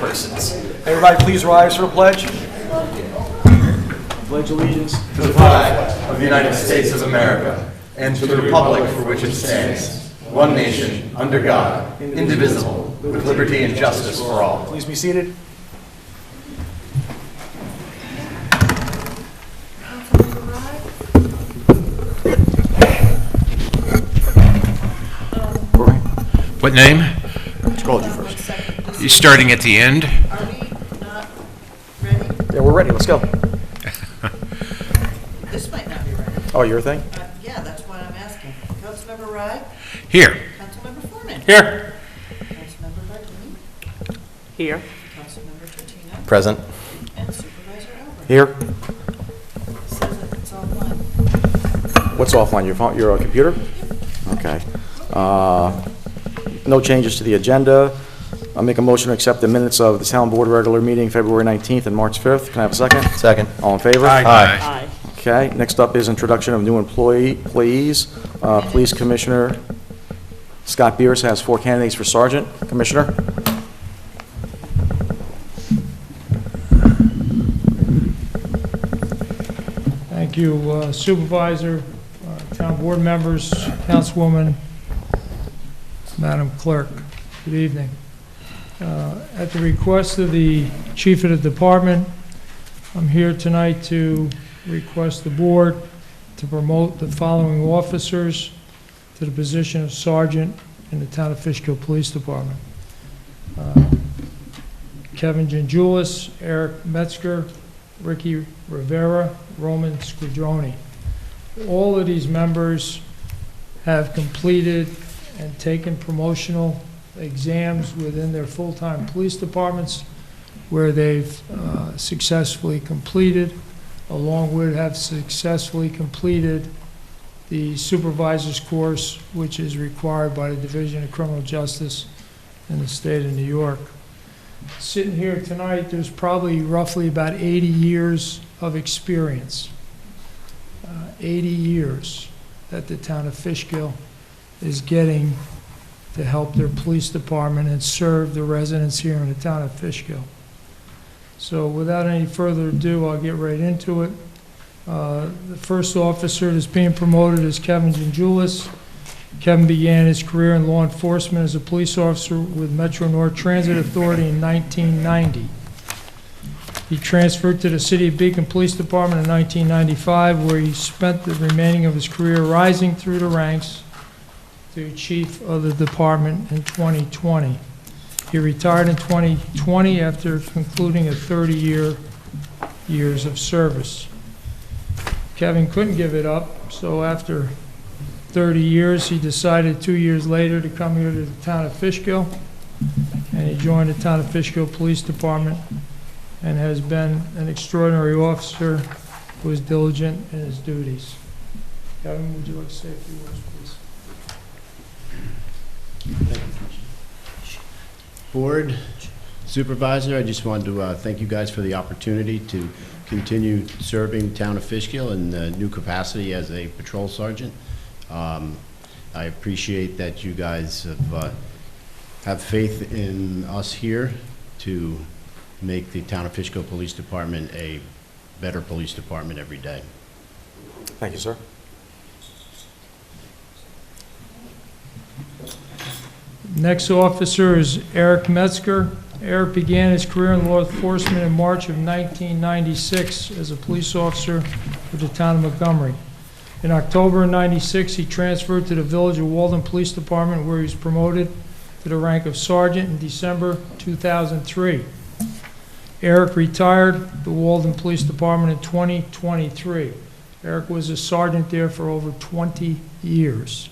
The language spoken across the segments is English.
persons. Everybody please rise for the pledge. Pledge allegiance To the flag of the United States of America and to the republic for which it stands, one nation, under God, indivisible, with liberty and justice for all. Please be seated. What name? Who called you first? You starting at the end? Are we not ready? Yeah, we're ready. Let's go. This might not be ready. Oh, your thing? Yeah, that's what I'm asking. Councilmember Rye? Here. Councilmember Foreman? Here. Councilmember Bartini? Here. Councilmember Trentino? Present. And Supervisor Albert? Here. It says that it's offline. What's offline? Your phone, your computer? Okay. No changes to the agenda. I'll make a motion to accept the minutes of the Town Board regular meeting, February 19th and March 5th. Can I have a second? Second. All in favor? Aye. Okay, next up is introduction of new employees. Police Commissioner Scott Beers has 4 candidates for Sergeant. Commissioner? Thank you, Supervisor, Town Board members, Councilwoman, Madam Clerk. Good evening. At the request of the Chief of the Department, I'm here tonight to request the Board to promote the following officers to the position of Sergeant in the Town of Fishkill Police Department. Kevin Gingulis, Eric Metzger, Ricky Rivera, Roman Squadroni. All of these members have completed and taken promotional exams within their full-time police departments where they've successfully completed, along with have successfully completed the supervisor's course, which is required by the Division of Criminal Justice in the state of New York. Sitting here tonight, there's probably roughly about 80 years of experience. 80 years that the town of Fishkill is getting to help their police department and serve the residents here in the town of Fishkill. So without any further ado, I'll get right into it. The first officer that's being promoted is Kevin Gingulis. Kevin began his career in law enforcement as a police officer with Metro North Transit Authority in 1990. He transferred to the City of Beacon Police Department in 1995, where he spent the remaining of his career rising through the ranks to chief of the department in 2020. He retired in 2020 after concluding a 30 years of service. Kevin couldn't give it up, so after 30 years, he decided 2 years later to come here to the town of Fishkill, and he joined the town of Fishkill Police Department and has been an extraordinary officer who is diligent in his duties. Kevin, would you like to say a few words, please? Board, Supervisor, I just wanted to thank you guys for the opportunity to continue serving the town of Fishkill in the new capacity as a patrol sergeant. I appreciate that you guys have faith in us here to make the town of Fishkill Police Department a better police department every day. Thank you, sir. Next officer is Eric Metzger. Eric began his career in law enforcement in March of 1996 as a police officer with the town of Montgomery. In October of 96, he transferred to the Village of Walden Police Department, where he was promoted to the rank of sergeant in December 2003. Eric retired the Walden Police Department in 2023. Eric was a sergeant there for over 20 years.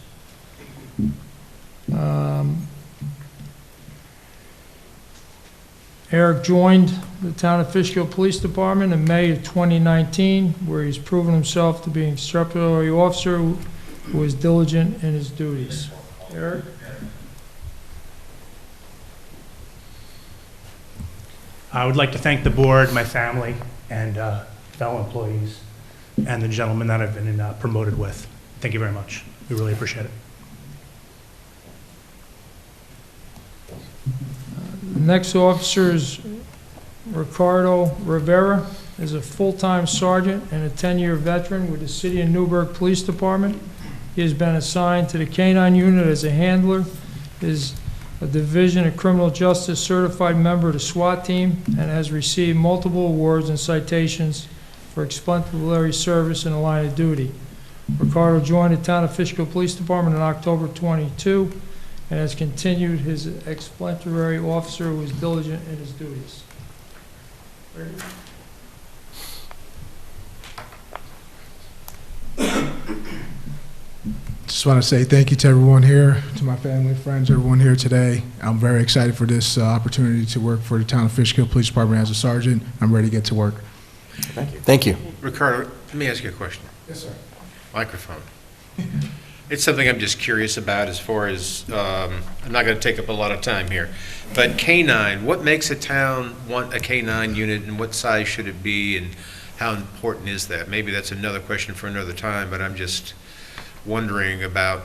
Eric joined the town of Fishkill Police Department in May of 2019, where he's proven himself to be an extraordinary officer who is diligent in his duties. Eric? I would like to thank the board, my family, and fellow employees, and the gentleman that I've been promoted with. Thank you very much. We really appreciate it. Next officer is Ricardo Rivera, is a full-time sergeant and a 10-year veteran with the City of Newburgh Police Department. He has been assigned to the K-9 unit as a handler, is a Division of Criminal Justice certified member of the SWAT team, and has received multiple awards and citations for exemplary service in the line of duty. Ricardo joined the Town of Fishkill Police Department in October 22 and has continued his exemplary officer who is diligent in his duties. Just want to say thank you to everyone here, to my family, friends, everyone here today. I'm very excited for this opportunity to work for the Town of Fishkill Police Department as a sergeant. I'm ready to get to work. Thank you. Thank you. Ricardo, let me ask you a question. Yes, sir. Microphone. It's something I'm just curious about as far as, I'm not going to take up a lot of time here, but K-9, what makes a town want a K-9 unit, and what size should it be, and how important is that? Maybe that's another question for another time, but I'm just wondering about,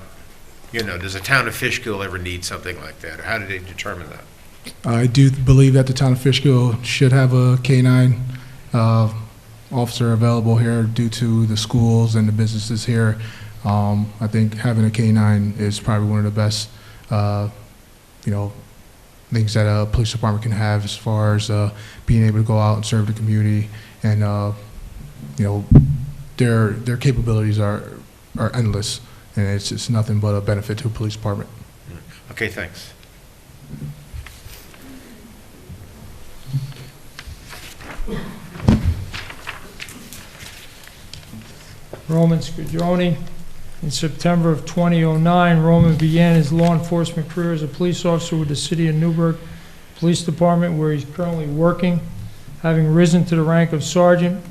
does a town of Fishkill ever need something like that, or how do they determine that? I do believe that the Town of Fishkill should have a K-9 officer available here due to the schools and the businesses here. I think having a K-9 is probably one of the best, things that a police department can have as far as being able to go out and serve the community, and their capabilities are endless, and it's nothing but a benefit to a police department. Okay, thanks. Roman Squadroni. In September of 2009, Roman began his law enforcement career as a police officer with the City of Newburgh Police Department, where he's currently working. Having risen to the rank of sergeant,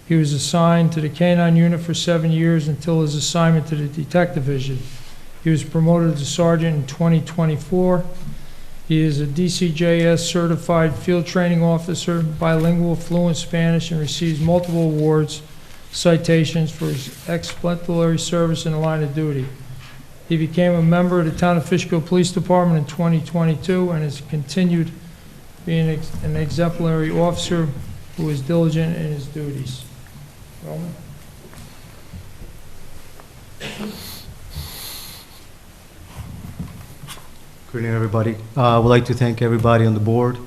he was assigned to the K-9 unit for 7 years until his assignment to the Detective Division. He was promoted to sergeant in 2024. He is a DCJS certified field training officer, bilingual, fluent Spanish, and receives multiple awards, citations for his exemplary service in the line of duty. He became a member of the Town of Fishkill Police Department in 2022 and has continued being an exemplary officer who is diligent in his duties. Roman? Good evening, everybody. I would like to thank everybody on the board,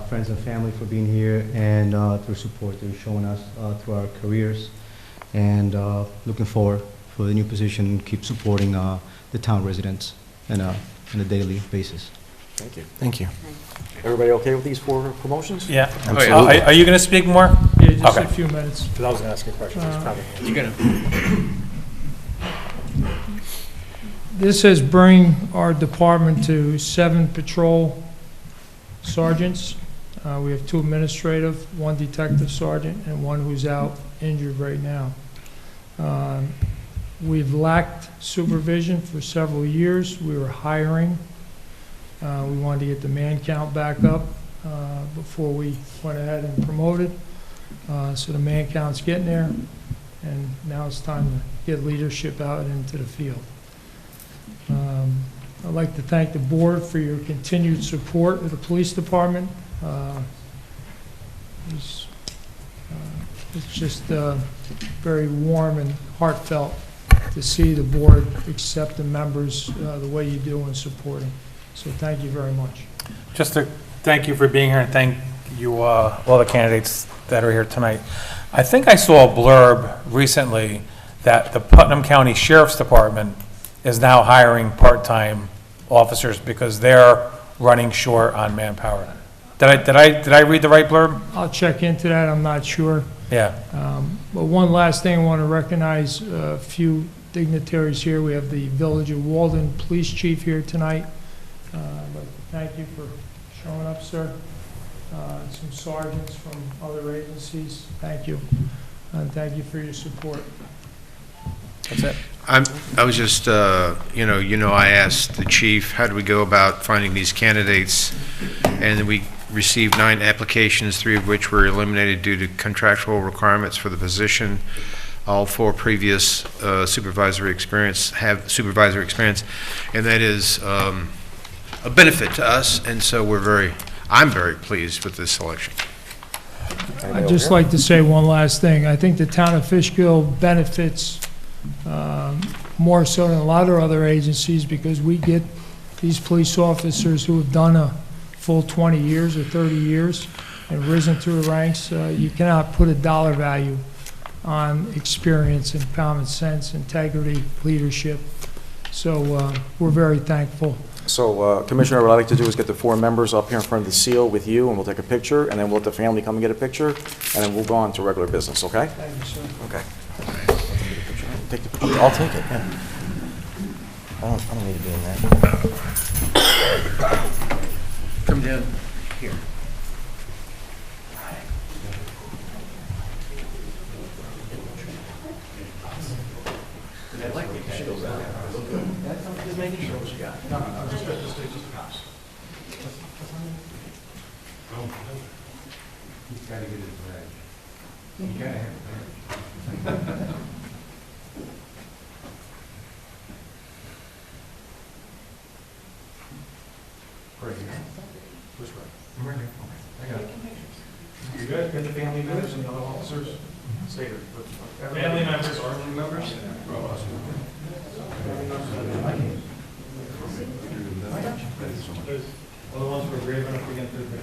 friends and family for being here, and their support they're showing us through our careers, and looking forward for the new position and keep supporting the town residents on a daily basis. Thank you. Thank you. Everybody okay with these 4 promotions? Yeah. Absolutely. Are you going to speak more? Yeah, just Okay. a few minutes. Because I was going to ask you a question. It's probably- You're gonna, This has bring our department to 7 patrol sergeants. We have 2 administrative, 1 detective sergeant, and 1 who's out injured right now. We've lacked supervision for several years. We were hiring. We wanted to get the man count back up before we went ahead and promoted. So the man count's getting there, and now it's time to get leadership out into the field. I'd like to thank the board for your continued support of the police department. It's just very warm and heartfelt to see the board accept the members the way you do and support them. So thank you very much. Just to thank you for being here, and thank you, all the candidates that are here tonight. I think I saw a blurb recently that the Putnam County Sheriff's Department is now hiring part-time officers because they're running short on manpower. Did I read the right blurb? I'll check into that, I'm not sure. Yeah. But one last thing, I want to recognize a few dignitaries here. We have the Village of Walden Police Chief here tonight. But thank you for showing up, sir. Some sergeants from other agencies, thank you. And thank you for your support. That's it. I was just, I asked the chief, how do we go about finding these candidates? And we received 9 applications, 3 of which were eliminated due to contractual requirements for the position. All 4 previous supervisory experience, and that is a benefit to us, and so I'm very pleased with this selection. I'd just like to say one last thing. I think the town of Fishkill benefits more so than a lot of other agencies because we get these police officers who have done a full 20 years or 30 years and risen through the ranks. You cannot put a dollar value on experience and common sense, integrity, leadership. So we're very thankful. So, Commissioner, what I'd like to do is get the 4 members up here in front of the seal with you, and we'll take a picture, and then we'll let the family come and get a picture, and then we'll go on to regular business, okay? Thank you, sir. Okay. Take the picture. I'll take it, yeah. I don't need to be in that. Come down here. You good? Get the family members and the other officers? Stay here. Family members or family members? Well, the ones who are brave enough to get through the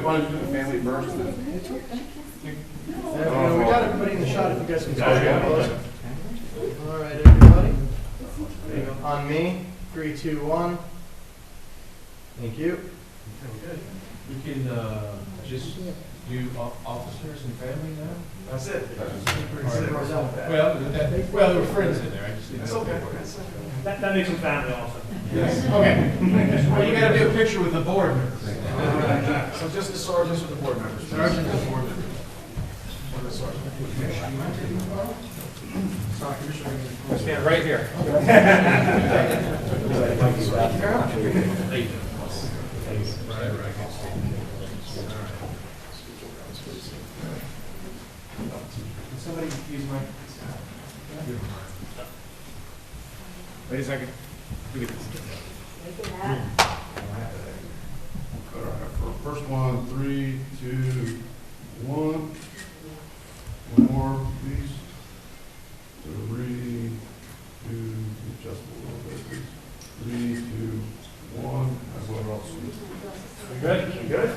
Why don't you do the family first? We got everybody in the shot if you guys can close. All right, everybody. On me, 3, 2, 1. Thank you. We can just do officers and family now? That's it. Well, there were friends in there, I just didn't It's know. okay. That makes them family also. Yes. Okay. Well, you gotta do a picture with the board members. So just the sergeants with the board members. Sergeant and the board members. Stand right here. Somebody use my. Wait a second. All right, for first one, 3, 2, 1. One more, please. 3, 2, just a little bit, please. 3, 2, 1. And what else? We good? We good?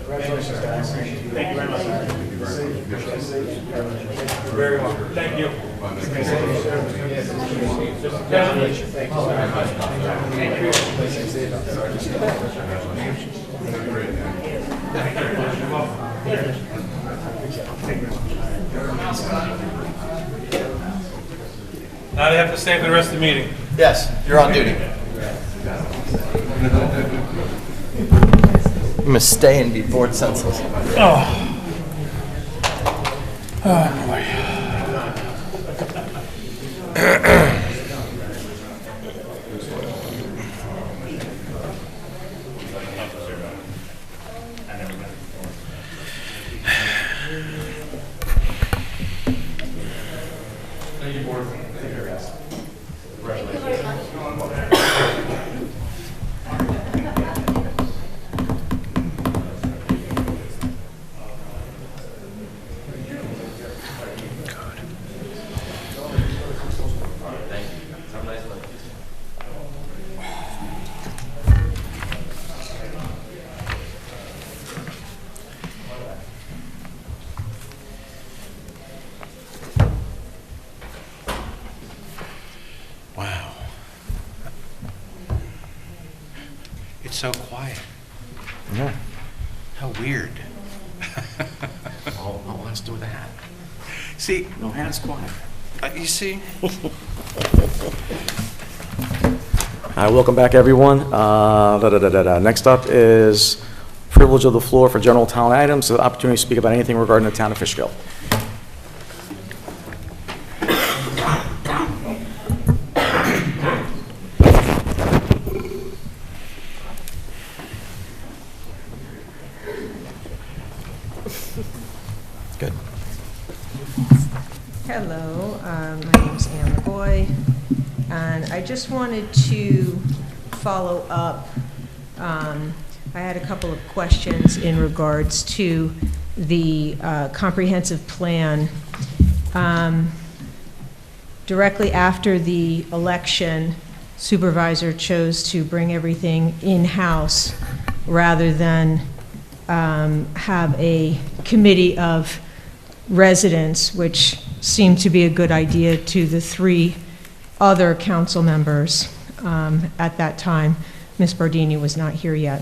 Congratulations, guys. Thank you very much. Thank you very much. You're very welcome. Thank you. Now they have to stay for the rest of the meeting. Yes, you're on duty. You must stay and be bored senseless. Wow. It's so quiet. Yeah. How weird. All has to do with the hat. See, No hat's quiet. you see, Welcome back, everyone. Next up is privilege of the floor for general town items, the opportunity to speak about anything regarding the town of Fishkill. Good. Hello, my name's Ann McGoy, and I just wanted to follow up. I had a couple of questions in regards to the comprehensive plan. Directly after the election, Supervisor chose to bring everything in-house rather than have a committee of residents, which seemed to be a good idea to the 3 other council members at that time. Ms. Bardini was not here yet.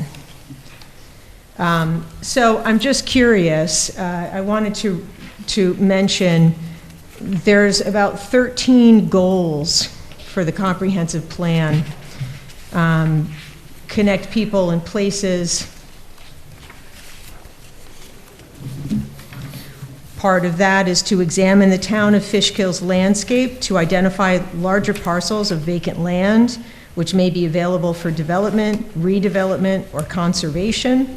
So I'm just curious, I wanted to mention there's about 13 goals for the comprehensive plan. Connect people and places. Part of that is to examine the town of Fishkill's landscape to identify larger parcels of vacant land which may be available for development, redevelopment, or conservation.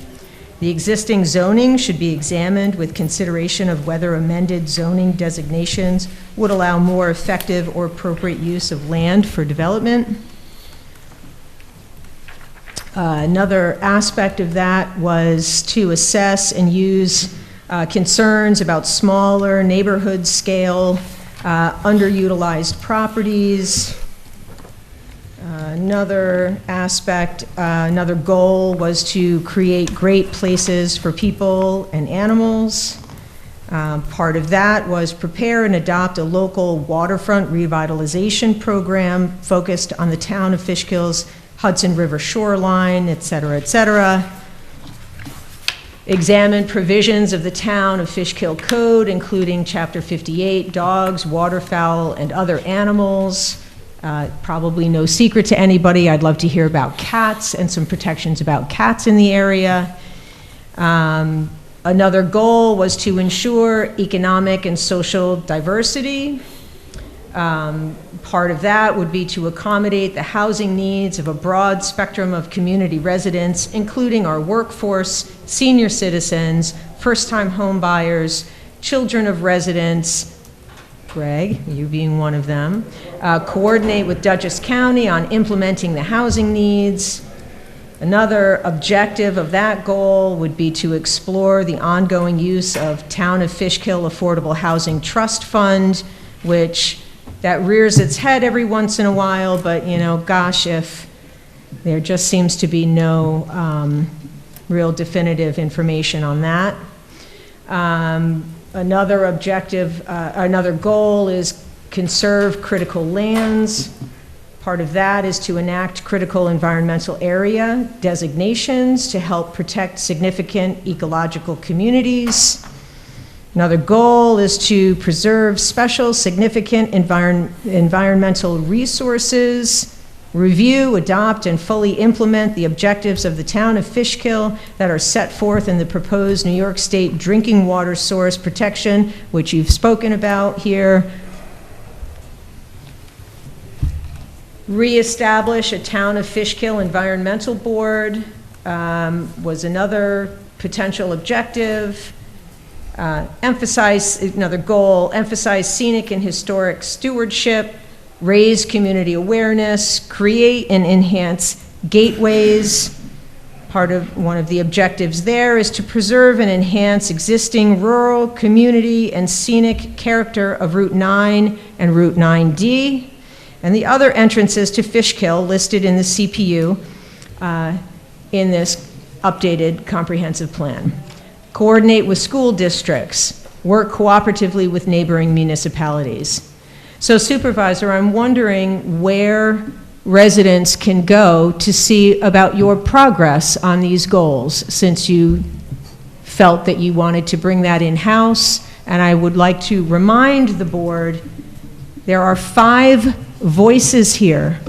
The existing zoning should be examined with consideration of whether amended zoning designations would allow more effective or appropriate use of land for development. Another aspect of that was to assess and use concerns about smaller neighborhood scale, underutilized properties. Another aspect, another goal was to create great places for people and animals. Part of that was prepare and adopt a local waterfront revitalization program focused on the town of Fishkill's Hudson River shoreline, et cetera, et cetera. Examine provisions of the town of Fishkill Code, including Chapter 58, dogs, waterfowl, and other animals. Probably no secret to anybody, I'd love to hear about cats and some protections about cats in the area. Another goal was to ensure economic and social diversity. Part of that would be to accommodate the housing needs of a broad spectrum of community residents, including our workforce, senior citizens, first-time home buyers, children of residents, Greg, you being one of them, coordinate with Dutchess County on implementing the housing needs. Another objective of that goal would be to explore the ongoing use of Town of Fishkill Affordable Housing Trust Fund, which that rears its head every once in a while, but you know, gosh, if there just seems to be no real definitive information on that. Another objective, another goal is conserve critical lands. Part of that is to enact critical environmental area designations to help protect significant ecological communities. Another goal is to preserve special significant environmental resources, review, adopt, and fully implement the objectives of the town of Fishkill that are set forth in the proposed New York State drinking water source protection, which you've spoken about here. Reestablish a town of Fishkill environmental board was another potential objective. Another goal, emphasize scenic and historic stewardship, raise community awareness, create and enhance gateways. One of the objectives there is to preserve and enhance existing rural, community, and scenic character of Route 9 and Route 9D, and the other entrances to Fishkill listed in the CPU in this updated comprehensive plan. Coordinate with school districts, work cooperatively with neighboring municipalities. So Supervisor, I'm wondering where residents can go to see about your progress on these goals, since you felt that you wanted to bring that in-house. And I would like to remind the board, there are 5 voices here,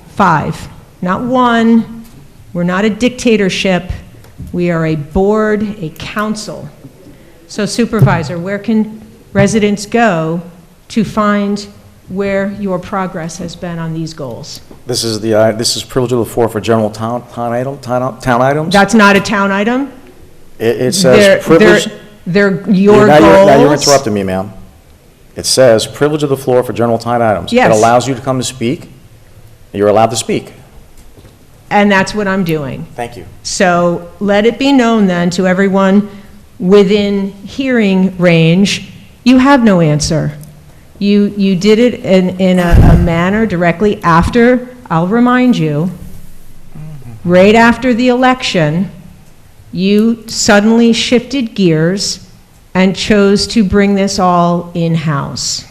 5, not 1. We're not a dictatorship. We are a board, a council. So Supervisor, where can residents go to find where your progress has been on these goals? This is privilege of the floor for general town items. That's not a town item? It says privilege. They're your Now you're goals? interrupting me, ma'am. It says privilege of the floor for general town items. Yes. It allows you to come to speak. You're allowed to speak. And that's what I'm doing. Thank you. So let it be known then to everyone within hearing range, you have no answer. You did it in a manner directly after, I'll remind you, right after the election, you suddenly shifted gears and chose to bring this all in-house.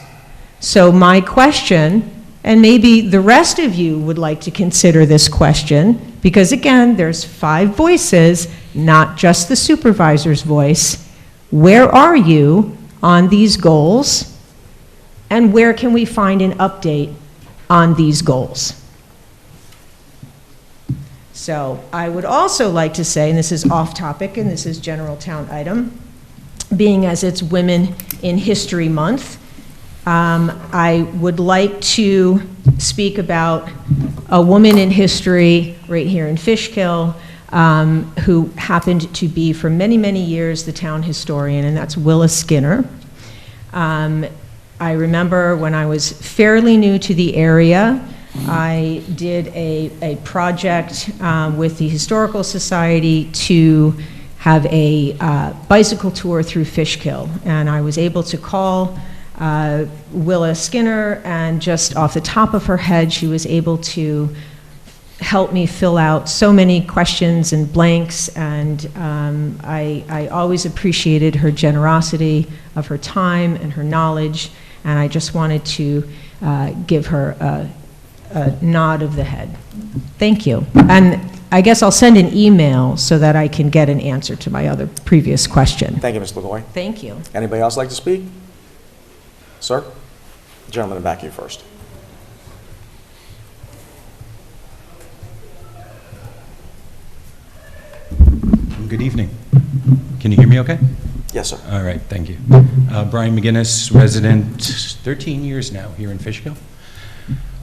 So my question, and maybe the rest of you would like to consider this question, because again, there's 5 voices, not just the supervisor's voice. Where are you on these goals? And where can we find an update on these goals? So I would also like to say, and this is off topic, and this is general town item, being as it's Women in History Month, I would like to speak about a woman in history right here in Fishkill who happened to be for many, many years the town historian, and that's Willa Skinner. I remember when I was fairly new to the area, I did a project with the Historical Society to have a bicycle tour through Fishkill, and I was able to call Willa Skinner, and just off the top of her head, she was able to help me fill out so many questions and blanks, and I always appreciated her generosity of her time and her knowledge, and I just wanted to give her a nod of the head. Thank you. And I guess I'll send an email so that I can get an answer to my other previous question. Thank you, Ms. LaGoy. Thank you. Anybody else like to speak? Sir? The gentleman in the back here first. Good evening. Can you hear me okay? Yes, sir. All right, thank you. Brian McGinnis, resident 13 years now here in Fishkill.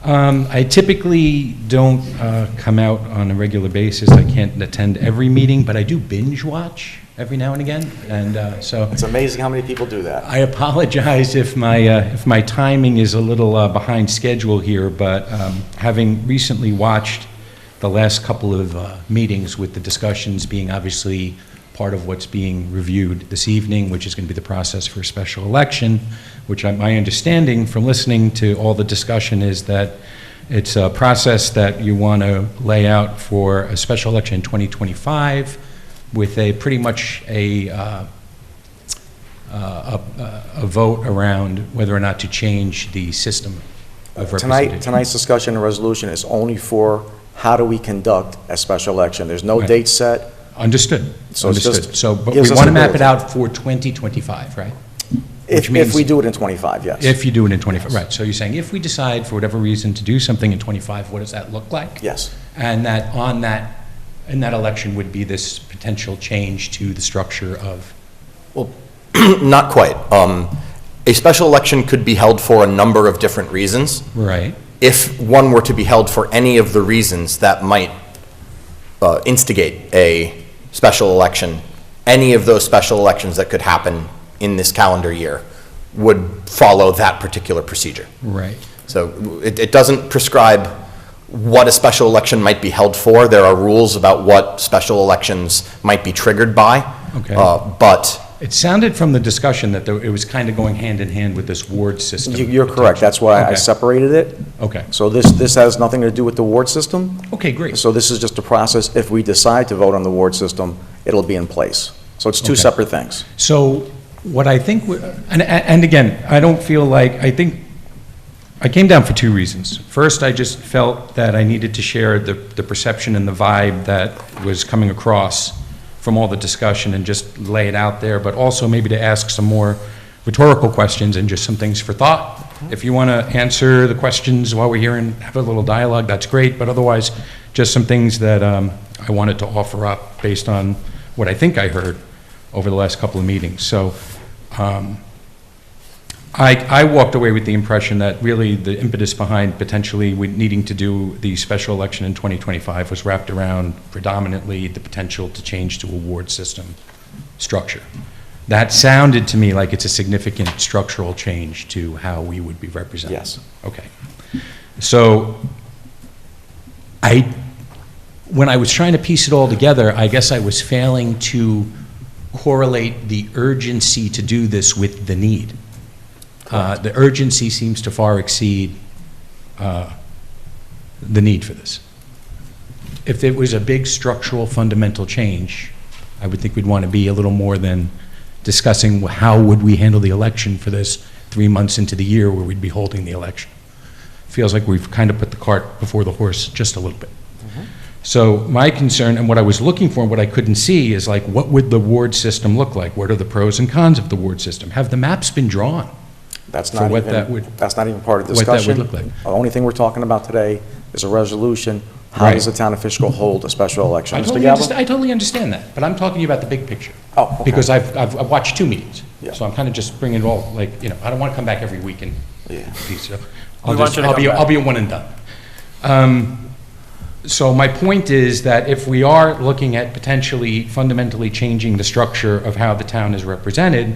I typically don't come out on a regular basis. I can't attend every meeting, but I do binge watch every now and again, and so It's amazing how many people do that. I apologize if my timing is a little behind schedule here, but having recently watched the last couple of meetings, with the discussions being obviously part of what's being reviewed this evening, which is going to be the process for a special election, which my understanding from listening to all the discussion is that it's a process that you want to lay out for a special election in 2025 with a pretty much a vote around whether or not to change the system of representation. Tonight's discussion and resolution is only for how do we conduct a special election. There's no Right. date set. Understood. So it's Understood. just So, but we gives us want to the map it ability. out for 2025, right? If means- we do it in 25, yes. If you do it in 25, right. So you're saying if we decide for whatever reason to do something in 25, what does that look like? Yes. And that in that election would be this potential change to the structure of, Well, not quite. A special election could be held for a number of different reasons. right? If one were to be held for any of the reasons that might instigate a special election, any of those special elections that could happen in this calendar year would follow that particular procedure. Right. So it doesn't prescribe what a special election might be held for. There are rules about what special elections might be triggered by. Okay. But It sounded from the discussion that it was kind of going hand in hand with this ward system. You're correct. That's why I Okay. separated it. Okay. So this has nothing to do with the ward system. Okay, great. So this is just a process. If we decide to vote on the ward system, it'll be in place. So it's two Okay. separate things. So what I think, and again, I don't feel like, I think, I came down for two reasons. First, I just felt that I needed to share the perception and the vibe that was coming across from all the discussion and just lay it out there, but also maybe to ask some more rhetorical questions and just some things for thought. If you want to answer the questions while we're here and have a little dialogue, that's great, but otherwise, just some things that I wanted to offer up based on what I think I heard over the last couple of meetings. So I walked away with the impression that really the impetus behind potentially needing to do the special election in 2025 was wrapped around predominantly the potential to change to a ward system structure. That sounded to me like it's a significant structural change to how we would be represented. Yes. Okay. So when I was trying to piece it all together, I guess I was failing to correlate the urgency to do this with the need. The urgency seems to far exceed the need for this. If it was a big structural fundamental change, I would think we'd want to be a little more than discussing how would we handle the election for this 3 months into the year where we'd be holding the election. Feels like we've kind of put the cart before the horse just a little bit. So my concern and what I was looking for and what I couldn't see is like, what would the ward system look like? What are the pros and cons of the ward system? Have the maps been drawn? That's not even part of the discussion. What that would look like. The only thing we're talking about today is a resolution. How Right. does the town of Fishkill hold a special election? I Mr. totally, Galvin? I totally understand that, but I'm talking about the big picture. Oh, okay. Because I've watched 2 meetings. Yeah. So I'm kind of just bringing it all, like, I don't want to come back every week and Yeah. piece it up. We want you to I'll come be, back. I'll be a one and done. So my point is that if we are looking at potentially fundamentally changing the structure of how the town is represented,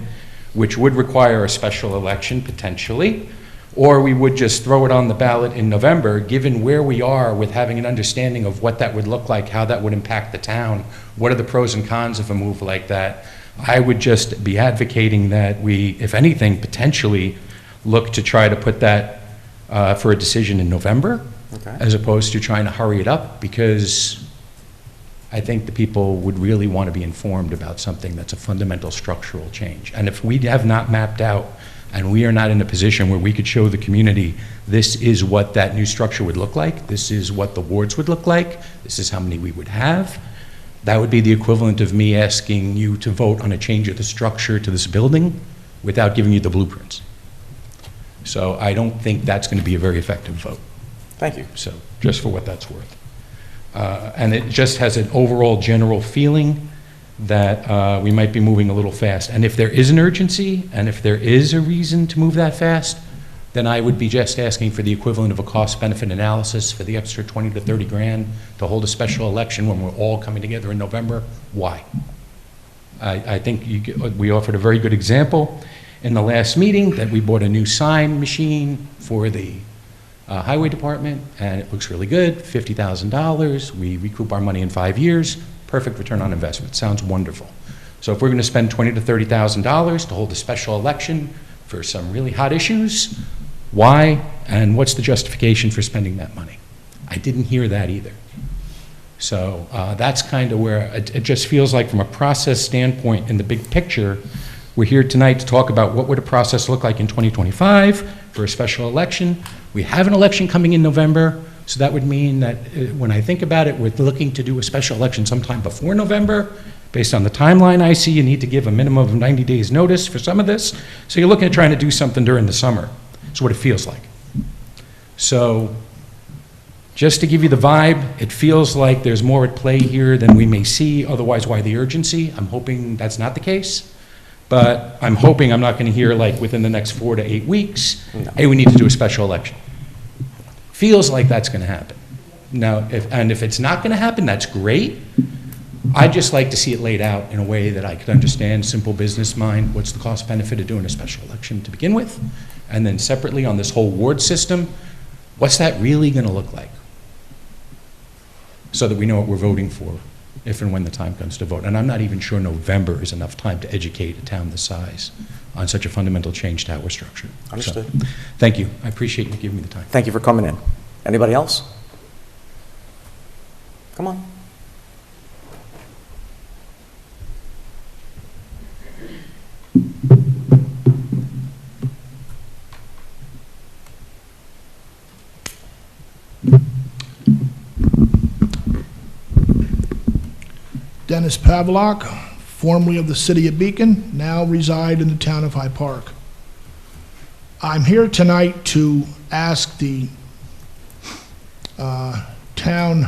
which would require a special election potentially, or we would just throw it on the ballot in November, given where we are with having an understanding of what that would look like, how that would impact the town, what are the pros and cons of a move like that, I would just be advocating that we, if anything, potentially look to try to put that for a decision in November, Okay. as opposed to trying to hurry it up, because I think the people would really want to be informed about something that's a fundamental structural change. And if we have not mapped out, and we are not in a position where we could show the community, this is what that new structure would look like, this is what the wards would look like, this is how many we would have, that would be the equivalent of me asking you to vote on a change of the structure to this building without giving you the blueprints. So I don't think that's going to be a very effective vote. Thank you. So, just for what that's worth. And it just has an overall general feeling that we might be moving a little fast. And if there is an urgency, and if there is a reason to move that fast, then I would be just asking for the equivalent of a cost-benefit analysis for the extra 20 to 30 grand to hold a special election when we're all coming together in November. Why? I think we offered a very good example in the last meeting that we bought a new sign machine for the highway department, and it looks really good, $50,000. We recoup our money in 5 years. Perfect return on investment. Sounds wonderful. So if we're going to spend $20,000 to $30,000 to hold a special election for some really hot issues, why and what's the justification for spending that money? I didn't hear that either. So that's kind of where it just feels like, from a process standpoint in the big picture, we're here tonight to talk about what would a process look like in 2025 for a special election. We have an election coming in November, so that would mean that when I think about it, we're looking to do a special election sometime before November. Based on the timeline I see, you need to give a minimum of 90 days notice for some of this. So you're looking at trying to do something during the summer. That's what it feels like. So just to give you the vibe, it feels like there's more at play here than we may see. Otherwise, why the urgency? I'm hoping that's not the case. But I'm hoping I'm not going to hear, like, within the next 4 to 8 weeks, hey, we need to do a special election. Feels like that's going to happen. Now, if it's not going to happen, that's great. I'd just like to see it laid out in a way that I could understand, simple business mind, what's the cost benefit of doing a special election to begin with? And then separately on this whole ward system, what's that really going to look like? So that we know what we're voting for if and when the time comes to vote. And I'm not even sure November is enough time to educate a town this size on such a fundamental change to how we're structured. Understood. So, thank you. I appreciate you giving me the time. Thank you for coming in. Anybody else? Come on. Dennis Pavlock, formerly of the city of Beacon, now reside in the town of Hyde Park. I'm here tonight to ask the town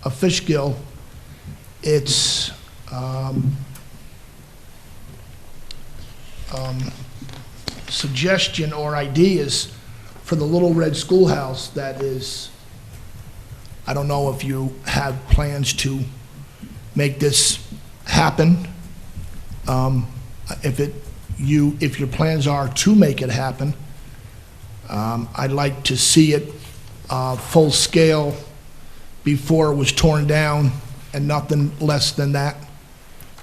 of Fishkill its suggestion or ideas for the Little Red Schoolhouse that is, I don't know if you have plans to make this happen. If your plans are to make it happen, I'd like to see it full scale before it was torn down and nothing less than that.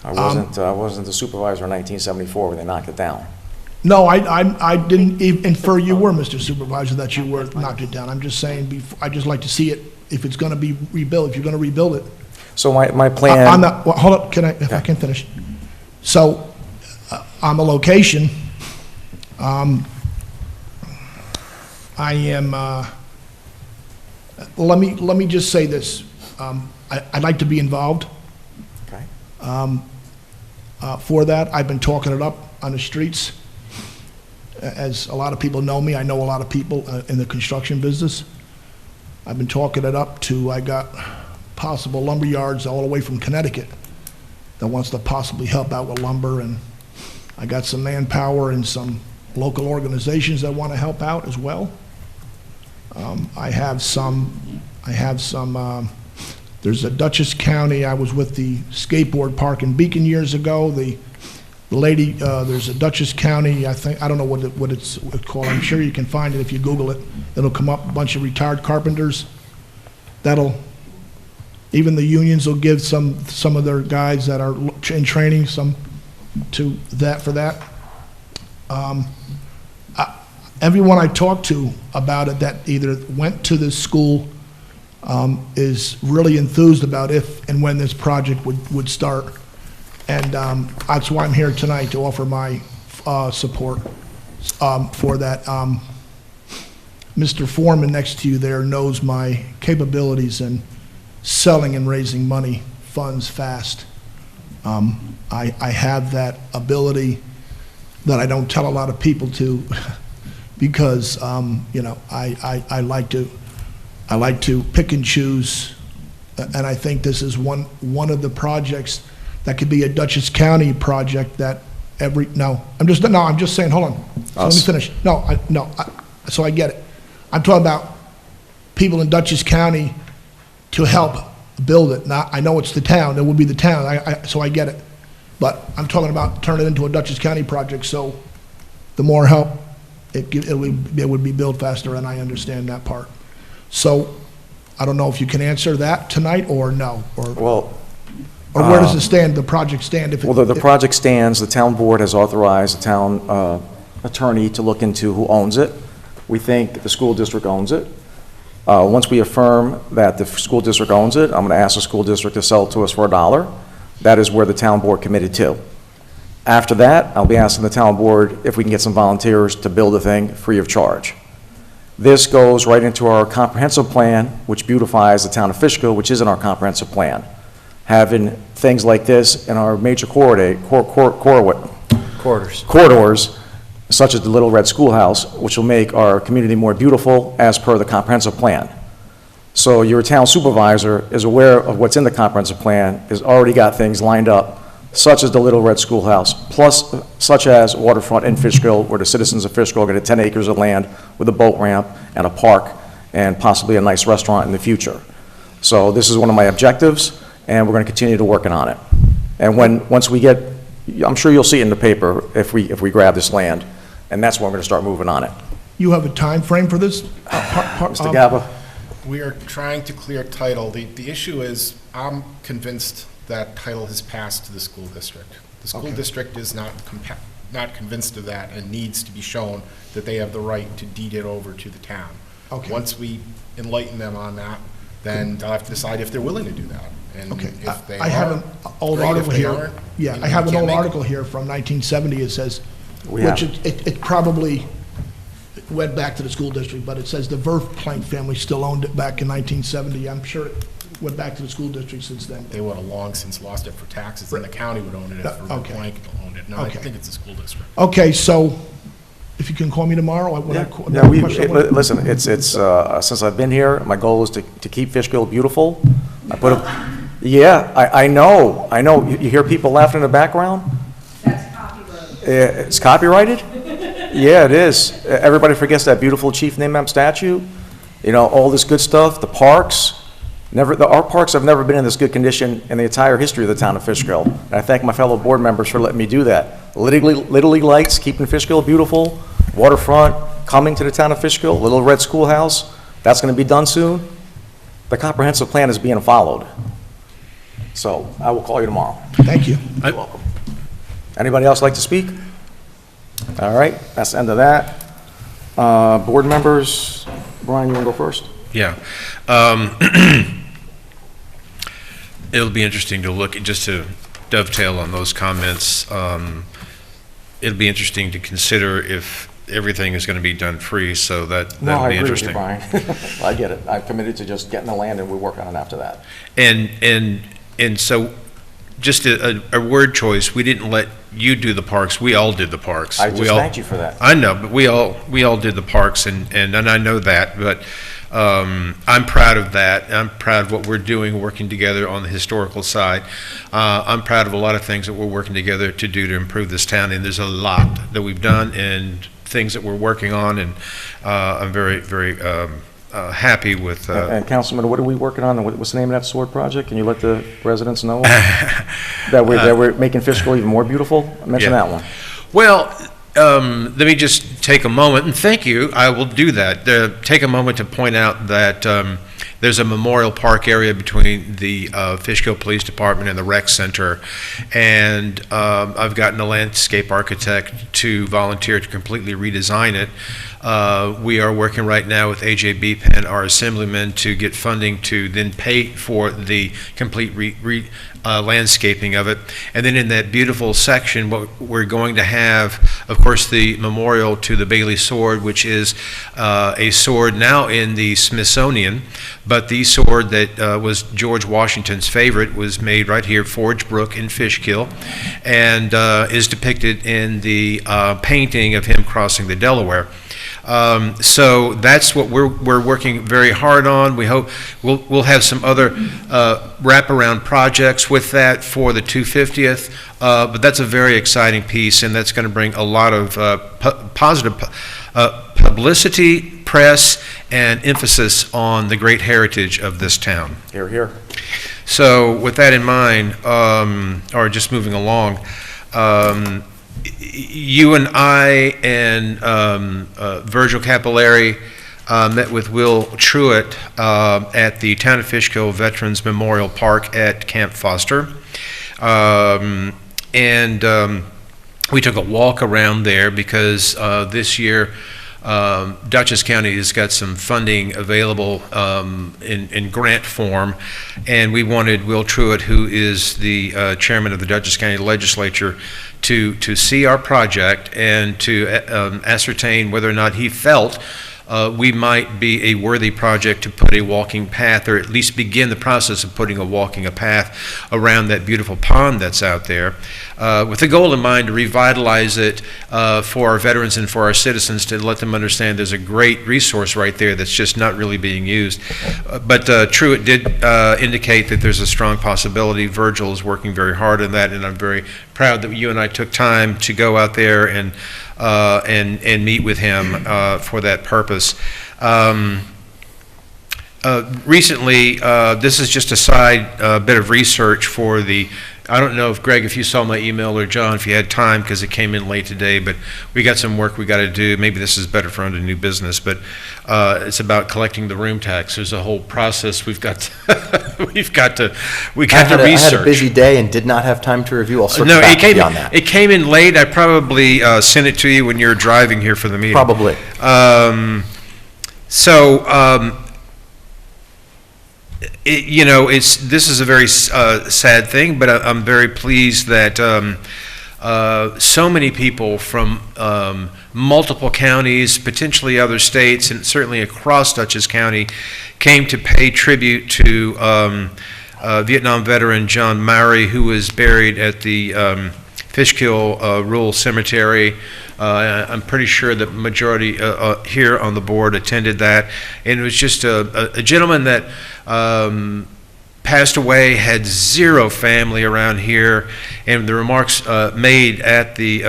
I wasn't the supervisor in 1974 when they knocked it down. No, I didn't infer you were, Mr. Supervisor, that you were knocked it down. I'm just saying, I'd just like to see it, if it's going to be rebuilt, if you're going to rebuild it. So my plan... On the, well, hold up, if I can finish. So, on the location, I am, let me just say this. I'd like to be involved. Okay. For that. I've been talking it up on the streets. As a lot of people know me, I know a lot of people in the construction business. I've been talking it up to, I got possible lumber yards all the way from Connecticut that wants to possibly help out with lumber, and I got some manpower and some local organizations that want to help out as well. I have some, there's a Dutchess County, I was with the skateboard park in Beacon years ago. The lady, there's a Dutchess County, I don't know what it's called. I'm sure you can find it if you Google it. It'll come up, a bunch of retired carpenters. Even the unions will give some of their guys that are in training some to that, for that. Everyone I talked to about it that either went to this school is really enthused about if and when this project would start. And that's why I'm here tonight, to offer my support for that. Mr. Foreman next to you there knows my capabilities in selling and raising money, funds fast. I have that ability that I don't tell a lot of people to because, you know, I like to pick and choose, and I think this is one of the projects that could be a Dutchess County project that I'm just saying, hold on. So let me finish. So I get it. I'm talking about people in Dutchess County to help build it. Now, I know it's the town, it would be the town, so I get it. But I'm talking about turning it into a Dutchess County project, so the more help, it would be built faster, and I understand that part. So, I don't know if you can answer that tonight, or no, or where does it stand, the project stand? The project stands. The town board has authorized the town attorney to look into who owns it. We think the school district owns it. Once we affirm that the school district owns it, I'm going to ask the school district to sell it to us for $1. That is where the town board committed to. After that, I'll be asking the town board if we can get some volunteers to build the thing free of charge. This goes right into our comprehensive plan, which beautifies the town of Fishkill, which is in our comprehensive plan. Having things like this in our major corridors, such as the Little Red Schoolhouse, which will make our community more beautiful as per the comprehensive plan. So your town supervisor is aware of what's in the comprehensive plan, has already got things lined up, such as the Little Red Schoolhouse, plus such as waterfront in Fishkill, where the citizens of Fishkill get 10 acres of land with a boat ramp and a park and possibly a nice restaurant in the future. So this is one of my objectives, and we're going to continue to working on it. And once we get, I'm sure you'll see it in the paper if we grab this land, and that's when we're going to start moving on it. You have a time frame for this? Mr. Gaba? We are trying to clear title. The issue is, I'm convinced that title has passed to the school district. The school district is not convinced of that and needs to be shown that they have the right to deed it over to the town. Once we enlighten them on that, then they'll have to decide if they're willing to do that. And if they I have an old article here. Yeah, I have an old article here from 1970. It says, it probably went back to the school district, but it says the Verplank family still owned it back in 1970. I'm sure it went back to the school district since then. They would have long since lost it for taxes, and the county would own it if Verplank owned it. No, I think it's the school district. Okay, so if you can call me tomorrow. Listen, it's since I've been here, my goal is to keep Fishkill beautiful. Yeah, I know. You hear people laughing in the background? That's copyrighted. It's copyrighted? Yeah, it is. Everybody forgets that beautiful Chief Namem statue. You know, all this good stuff, the parks. Our parks have never been in this good condition in the entire history of the town of Fishkill. And I thank my fellow board members for letting me do that. Little League lights, keeping Fishkill beautiful, waterfront, coming to the town of Fishkill, Little Red Schoolhouse, that's gonna be done soon. The comprehensive plan is being followed. So I will call you tomorrow. Thank you. You're welcome. Anybody else like to speak? All right, that's the end of that. Board members, Brian, you want to go first? Yeah. It'll be interesting to look, just to dovetail on those comments, it'll be interesting to consider if everything is going to be done free, so that'll be interesting. No, I agree with you, Brian. I get it. I've committed to just getting the land and we work on it after that. And so, just a word choice, we didn't let you do the parks, we all did the parks. I just thanked you for that. I know, but we all did the parks, and I know that, but I'm proud of that. I'm proud of what we're doing, working together on the historical side. I'm proud of a lot of things that we're working together to do to improve this town, and there's a lot that we've done and things that we're working on, and I'm very, very happy with. And Councilman, what are we working on? What's the name of that sword project? Can you let the residents know that we're making Fishkill even more beautiful? Mention that one. Well, let me just take a moment, and thank you, I will do that. Take a moment to point out that there's a memorial park area between the Fishkill Police Department and the rec center, and I've gotten a landscape architect to volunteer to completely redesign it. We are working right now with AJ Penn, our assemblyman, to get funding to then pay for the complete landscaping of it. And then in that beautiful section, what we're going to have, of course, the memorial to the Bailey sword, which is a sword now in the Smithsonian, but the sword that was George Washington's favorite was made right here, Forge Brook in Fishkill, and is depicted in the painting of him crossing the Delaware. So that's what we're working very hard on. We hope we'll have some other wraparound projects with that for the 250th, but that's a very exciting piece, and that's going to bring a lot of positive publicity, press, and emphasis on the great heritage of this town. Hear, hear. So with that in mind, or just moving along, you and I and Virgil Capillari met with Will Truitt at the Town of Fishkill Veterans Memorial Park at Camp Foster. We took a walk around there because this year Dutchess County has got some funding available in grant form, and we wanted Will Truitt, who is the chairman of the Dutchess County Legislature, to see our project and to ascertain whether or not he felt we might be a worthy project to put a walking path, or at least begin the process of putting a path around that beautiful pond that's out there, with the goal in mind to revitalize it for our veterans and for our citizens, to let them understand there's a great resource right there that's just not really being used. But Truitt did indicate that there's a strong possibility. Virgil is working very hard on that, and I'm very proud that you and I took time to go out there and meet with him for that purpose. Recently, this is just a side bit of research for the, I don't know if Greg, if you saw my email, or John, if you had time, because it came in late today, but we got some work we got to do. Maybe this is better for under new business, but it's about collecting the room tax. There's a whole process we've got to, we got to research. I had a busy day and did not have time to review. I'll circle back beyond that. It came in late. I probably sent it to you when you were driving here for the meeting. Probably. This is a very sad thing, but I'm very pleased that so many people from multiple counties, potentially other states, and certainly across Dutchess County, came to pay tribute to Vietnam veteran John Maury, who was buried at the Fishkill Rural Cemetery. I'm pretty sure the majority here on the board attended that, and it was just a gentleman that passed away, had zero family around here, and the remarks made at the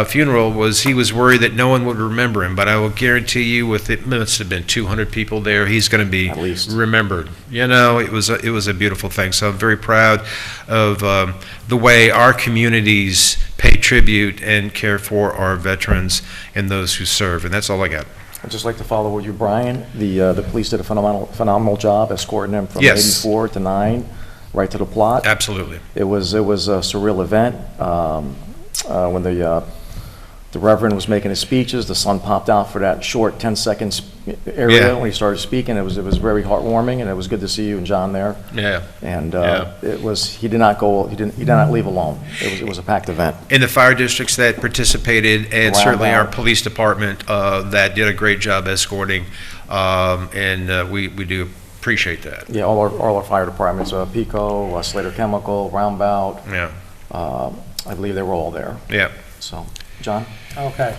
funeral was he was worried that no one would remember him, but I will guarantee you, it must have been 200 people there, he's going to be At least. remembered. You know, it was a beautiful thing. So I'm very proud of the way our communities pay tribute and care for our veterans and those who serve, and that's all I got. I'd just like to follow with you, Brian. The police did a phenomenal job escorting them from Yes. 84 to 9, right to the plot. Absolutely. It was a surreal event. When the Reverend was making his speeches, the sun popped out for that short 10-second area Yeah. when he started speaking. It was very heartwarming, and it was good to see you and John there. Yeah. And Yeah. he did not leave alone. It was a packed event. In the fire districts that participated, and Around certainly our that. police department that did a great job escorting, and we do appreciate that. Yeah, all our fire departments, Pico, Slater Chemical, Roundabout. Yeah. I believe they were all there. Yeah. So, John? Okay.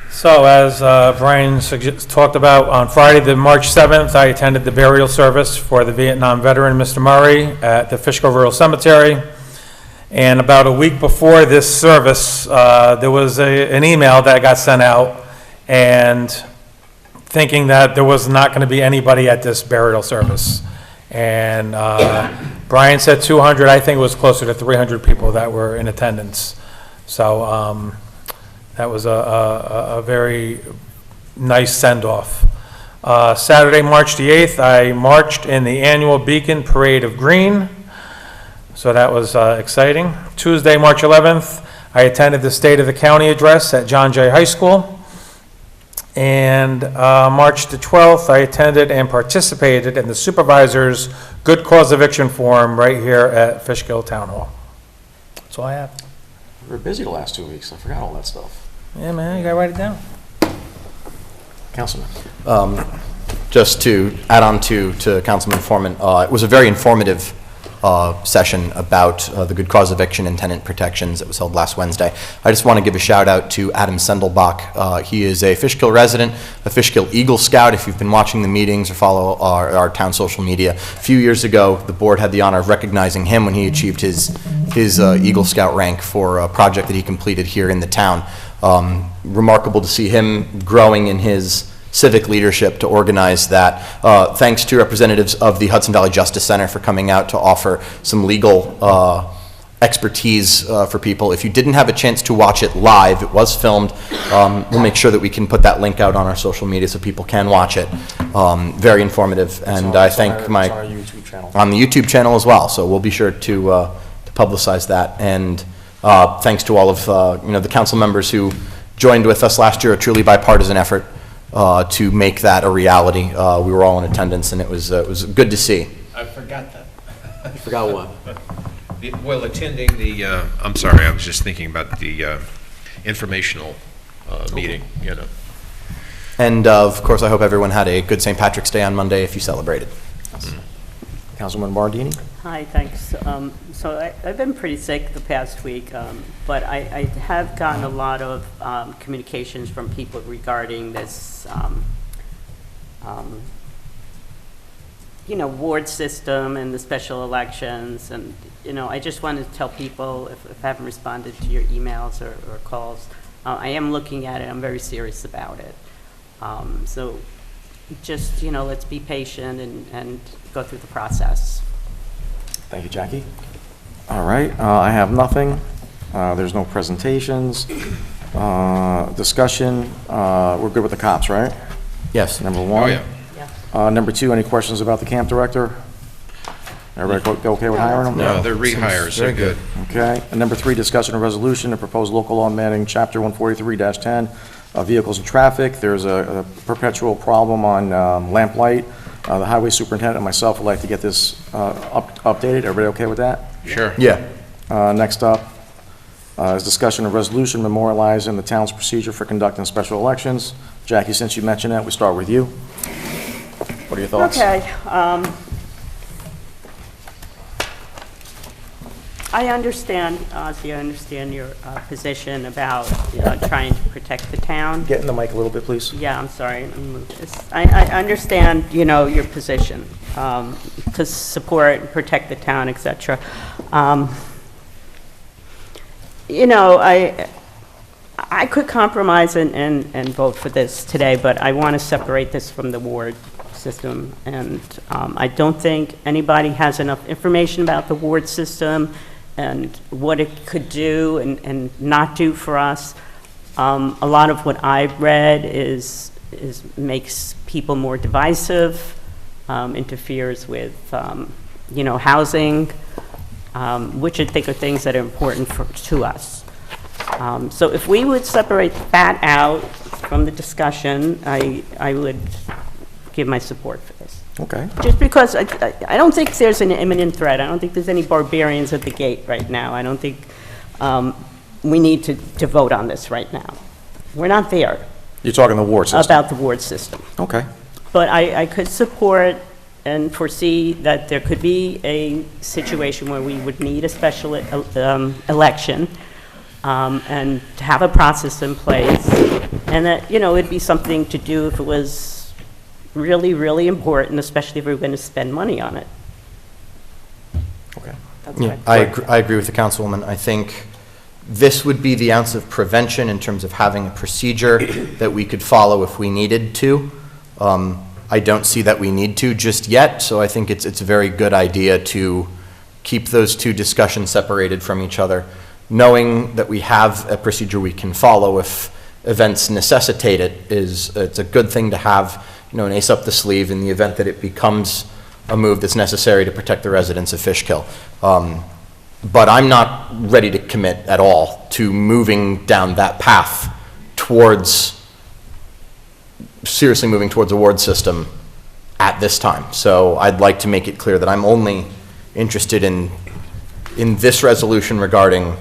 So as Brian talked about, on Friday, the March 7th, I attended the burial service for the Vietnam veteran, Mr. Murray, at the Fishkill Rural Cemetery. And about a week before this service, there was an email that got sent out, and thinking that there was not going to be anybody at this burial service. And Brian said 200, I think it was closer to 300 people that were in attendance. So that was a very nice send-off. Saturday, March the 8th, I marched in the annual Beacon Parade of Green, so that was exciting. Tuesday, March 11th, I attended the State of the County address at John Jay High School. And March the 12th, I attended and participated in the supervisor's Good Cause Eviction Forum right here at Fishkill Town Hall. That's all I have. We were busy the last 2 weeks. I forgot all that stuff. Yeah, man, you gotta write it down. Councilman? Just to add on to Councilman Foreman, it was a very informative session about the good cause eviction and tenant protections that was held last Wednesday. I just want to give a shout out to Adam Sendelbach. He is a Fishkill resident, a Fishkill Eagle Scout. If you've been watching the meetings or follow our town social media, a few years ago, the board had the honor of recognizing him when he achieved his Eagle Scout rank for a project that he completed here in the town. Remarkable to see him growing in his civic leadership to organize that. Thanks to representatives of the Hudson Valley Justice Center for coming out to offer some legal expertise for people. If you didn't have a chance to watch it live, it was filmed. We'll make sure that we can put that link out on our social media so people can watch it. Very informative, and I thank It's on our YouTube channel. on the YouTube channel as well. So we'll be sure to publicize that. And thanks to all of the council members who joined with us last year, a truly bipartisan effort to make that a reality. We were all in attendance, and it was good to see. I forgot that. You forgot what? Well, attending the, I'm sorry, I was just thinking about the informational meeting, you know. And of course, I hope everyone had a good St. Patrick's Day on Monday if you celebrated. Councilman Bardini? Hi, thanks. So I've been pretty sick the past week, but I have gotten a lot of communications from people regarding this, ward system and the special elections. And, I just wanted to tell people, if I haven't responded to your emails or calls, I am looking at it. I'm very serious about it. So just, let's be patient and go through the process. Thank you, Jackie. All right, I have nothing. There's no presentations. Discussion, we're good with the cops, right? Yes. Number one. Oh, yeah. Number two, any questions about the camp director? Everybody okay with hiring him? No, they're rehires, they're good. Okay. And number three, discussion of resolution to propose local law amending Chapter 143-10 of vehicles and traffic. There's a perpetual problem on lamplight. The highway superintendent and myself would like to get this updated. Everybody okay with that? Sure. Yeah. Next up is discussion of resolution memorializing the town's procedure for conducting special elections. Jackie, since you mentioned that, we start with you. What are your thoughts? Okay. I understand, Ozzy, I understand your position about trying to protect the town. Get in the mic a little bit, please. Yeah, I'm sorry, let me move this. I understand, your position, to support and protect the town, et cetera. I could compromise and vote for this today, but I want to separate this from the ward system. And I don't think anybody has enough information about the ward system and what it could do and not do for us. A lot of what I've read is makes people more divisive, interferes with, housing, which I think are things that are important to us. So if we would separate that out from the discussion, I would give my support for this. Okay. Just because I don't think there's an imminent threat. I don't think there's any barbarians at the gate right now. I don't think we need to vote on this right now. We're not there. You're talking the ward system? About the ward system. Okay. But I could support and foresee that there could be a situation where we would need a special election and to have a process in place, and that, it'd be something to do if it was really, really important, especially if we were going to spend money on it. Okay. That's Yeah, right. I agree with the councilwoman. I think this would be the ounce of prevention in terms of having a procedure that we could follow if we needed to. I don't see that we need to just yet, so I think it's a very good idea to keep those two discussions separated from each other, knowing that we have a procedure we can follow if events necessitate it. It's a good thing to have, an ace up the sleeve in the event that it becomes a move that's necessary to protect the residents of Fishkill. But I'm not ready to commit at all to moving down that path seriously moving towards a ward system at this time. So I'd like to make it clear that I'm only interested in this resolution regarding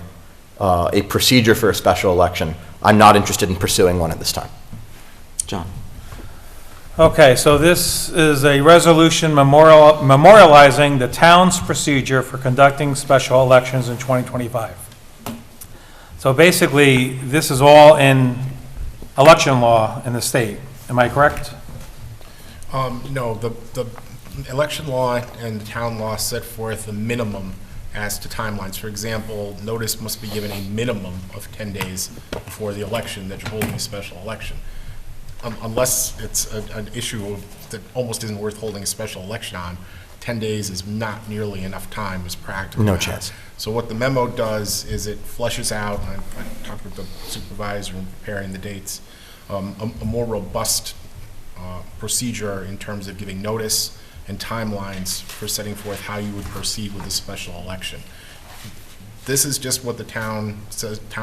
a procedure for a special election. I'm not interested in pursuing one at this time. John? Okay, so this is a resolution memorializing the town's procedure for conducting special elections in 2025. So basically, this is all in election law in the state. Am I correct? No, the election law and the town law set forth a minimum as to timelines. For example, notice must be given a minimum of 10 days before the election that you're holding a special election. Unless it's an issue that almost isn't worth holding a special election on, 10 days is not nearly enough time as practical. No chance. So what the memo does is it fleshes out, and I talked with the supervisor in preparing the dates, a more robust procedure in terms of giving notice and timelines for setting forth how you would proceed with a special election. This is just what the town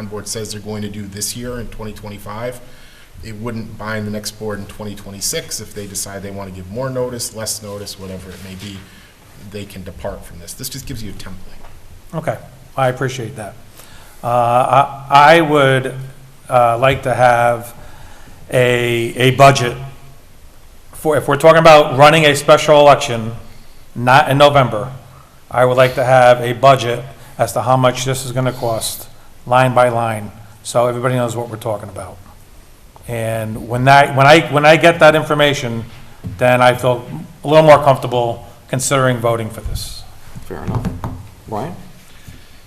board says they're going to do this year in 2025. It wouldn't bind the next board in 2026 if they decide they want to give more notice, less notice, whatever it may be. They can depart from this. This just gives you a template. Okay, I appreciate that. I would like to have a budget for, if we're talking about running a special election, not in November, I would like to have a budget as to how much this is going to cost, line by line, so everybody knows what we're talking about. And when I get that information, then I feel a little more comfortable considering voting for this. Fair enough. Ryan?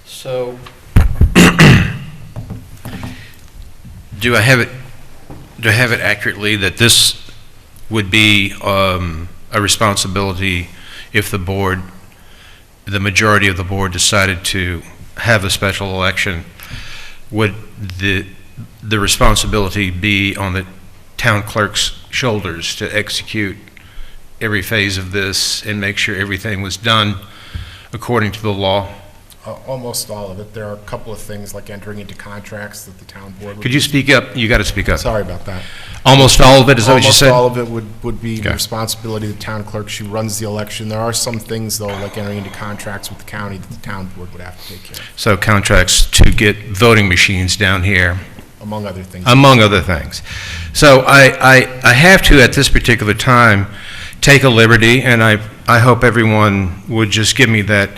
So, do I have it accurately that this would be a responsibility if the majority of the board decided to have a special election? Would the responsibility be on the town clerk's shoulders to execute every phase of this and make sure everything was done according to the law? Almost all of it. There are a couple of things like entering into contracts that the town board would... Could you speak up? You got to speak up. Sorry about that. Almost all of it, is that what you said? Almost all of it would be the responsibility of the town clerk. She runs the election. There are some things, though, like entering into contracts with the county that the town board would have to take care of. So contracts to get voting machines down here. Among other things. Among other things. So I have to, at this particular time, take a liberty, and I hope everyone would just give me that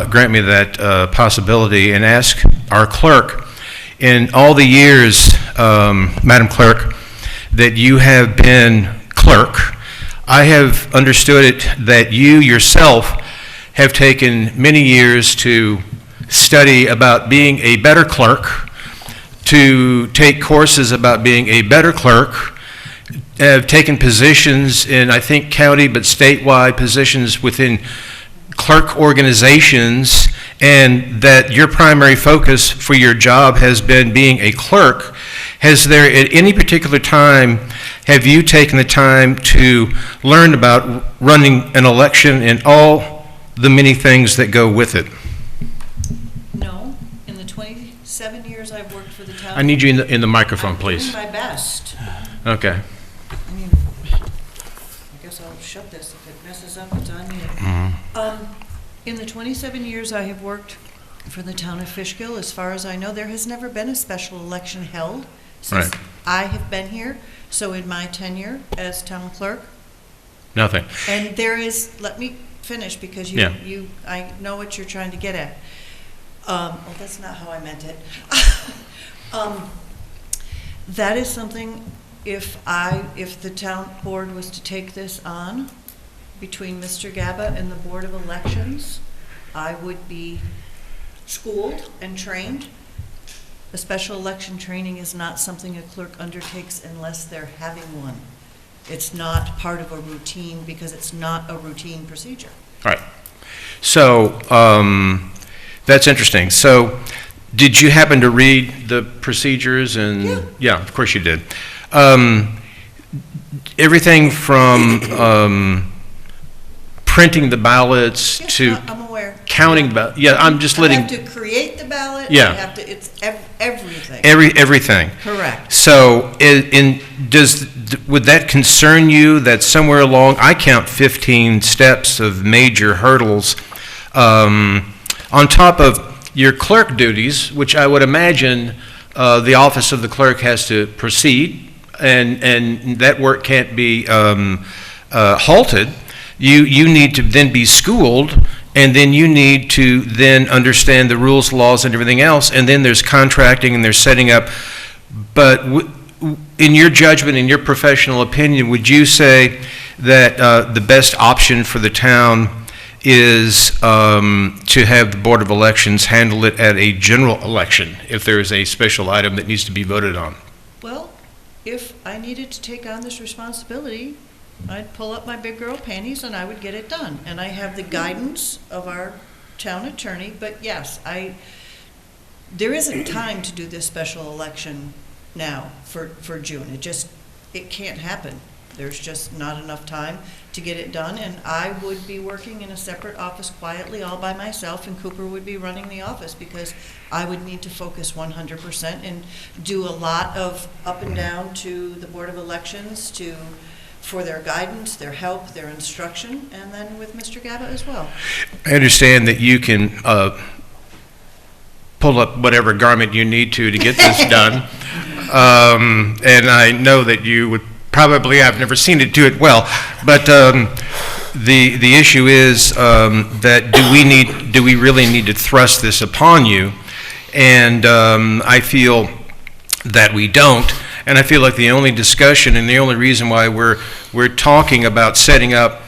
grant me that possibility and ask our clerk, in all the years, Madam Clerk, that you have been clerk, I have understood it that you yourself have taken many years to study about being a better clerk, to take courses about being a better clerk, have taken positions in, I think, county but statewide positions within clerk organizations, and that your primary focus for your job has been being a clerk. Has there at any particular time, have you taken the time to learn about running an election and all the many things that go with it? No, in the 27 years I've worked for the town. I need you in the microphone, please. I'm doing my best. Okay. I mean, I guess I'll shut this. If it messes up, it's on me. In the 27 years I have worked for the town of Fishkill, as far as I know, there has never been a special election held since Right. I have been here. So in my tenure as town clerk, Nothing. and there is, let me finish because Yeah. I know what you're trying to get at. Well, that's not how I meant it. That is something, if the town board was to take this on, between Mr. Gaba and the Board of Elections, I would be schooled and trained. A special election training is not something a clerk undertakes unless they're having one. It's not part of a routine because it's not a routine procedure. All right. So, that's interesting. So, did you happen to read the procedures and? Yeah. Yeah, of course you did. Everything from, printing the ballots Yes, to I'm aware. counting, yeah, I'm just letting. I have to create the ballot. Yeah. I have to, it's everything. Everything. Correct. So, would that concern you that somewhere along, I count 15 steps of major hurdles, on top of your clerk duties, which I would imagine the office of the clerk has to proceed, and that work can't be halted. You need to then be schooled, and then you need to then understand the rules, laws, and everything else, and then there's contracting and there's setting up. But in your judgment, in your professional opinion, would you say that the best option for the town is to have the Board of Elections handle it at a general election if there is a special item that needs to be voted on? Well, if I needed to take on this responsibility, I'd pull up my big girl panties and I would get it done. And I have the guidance of our town attorney, but yes, there isn't time to do this special election now for June. It can't happen. There's just not enough time to get it done, and I would be working in a separate office quietly all by myself, and Cooper would be running the office because I would need to focus 100% and do a lot of up and down to the Board of Elections for their guidance, their help, their instruction, and then with Mr. Gaba as well. I understand that you can pull up whatever garment you need to get this done. And I know that you would probably, I've never seen it do it well, but the issue is that do we really need to thrust this upon you? And I feel that we don't. And I feel like the only discussion and the only reason why we're talking about setting up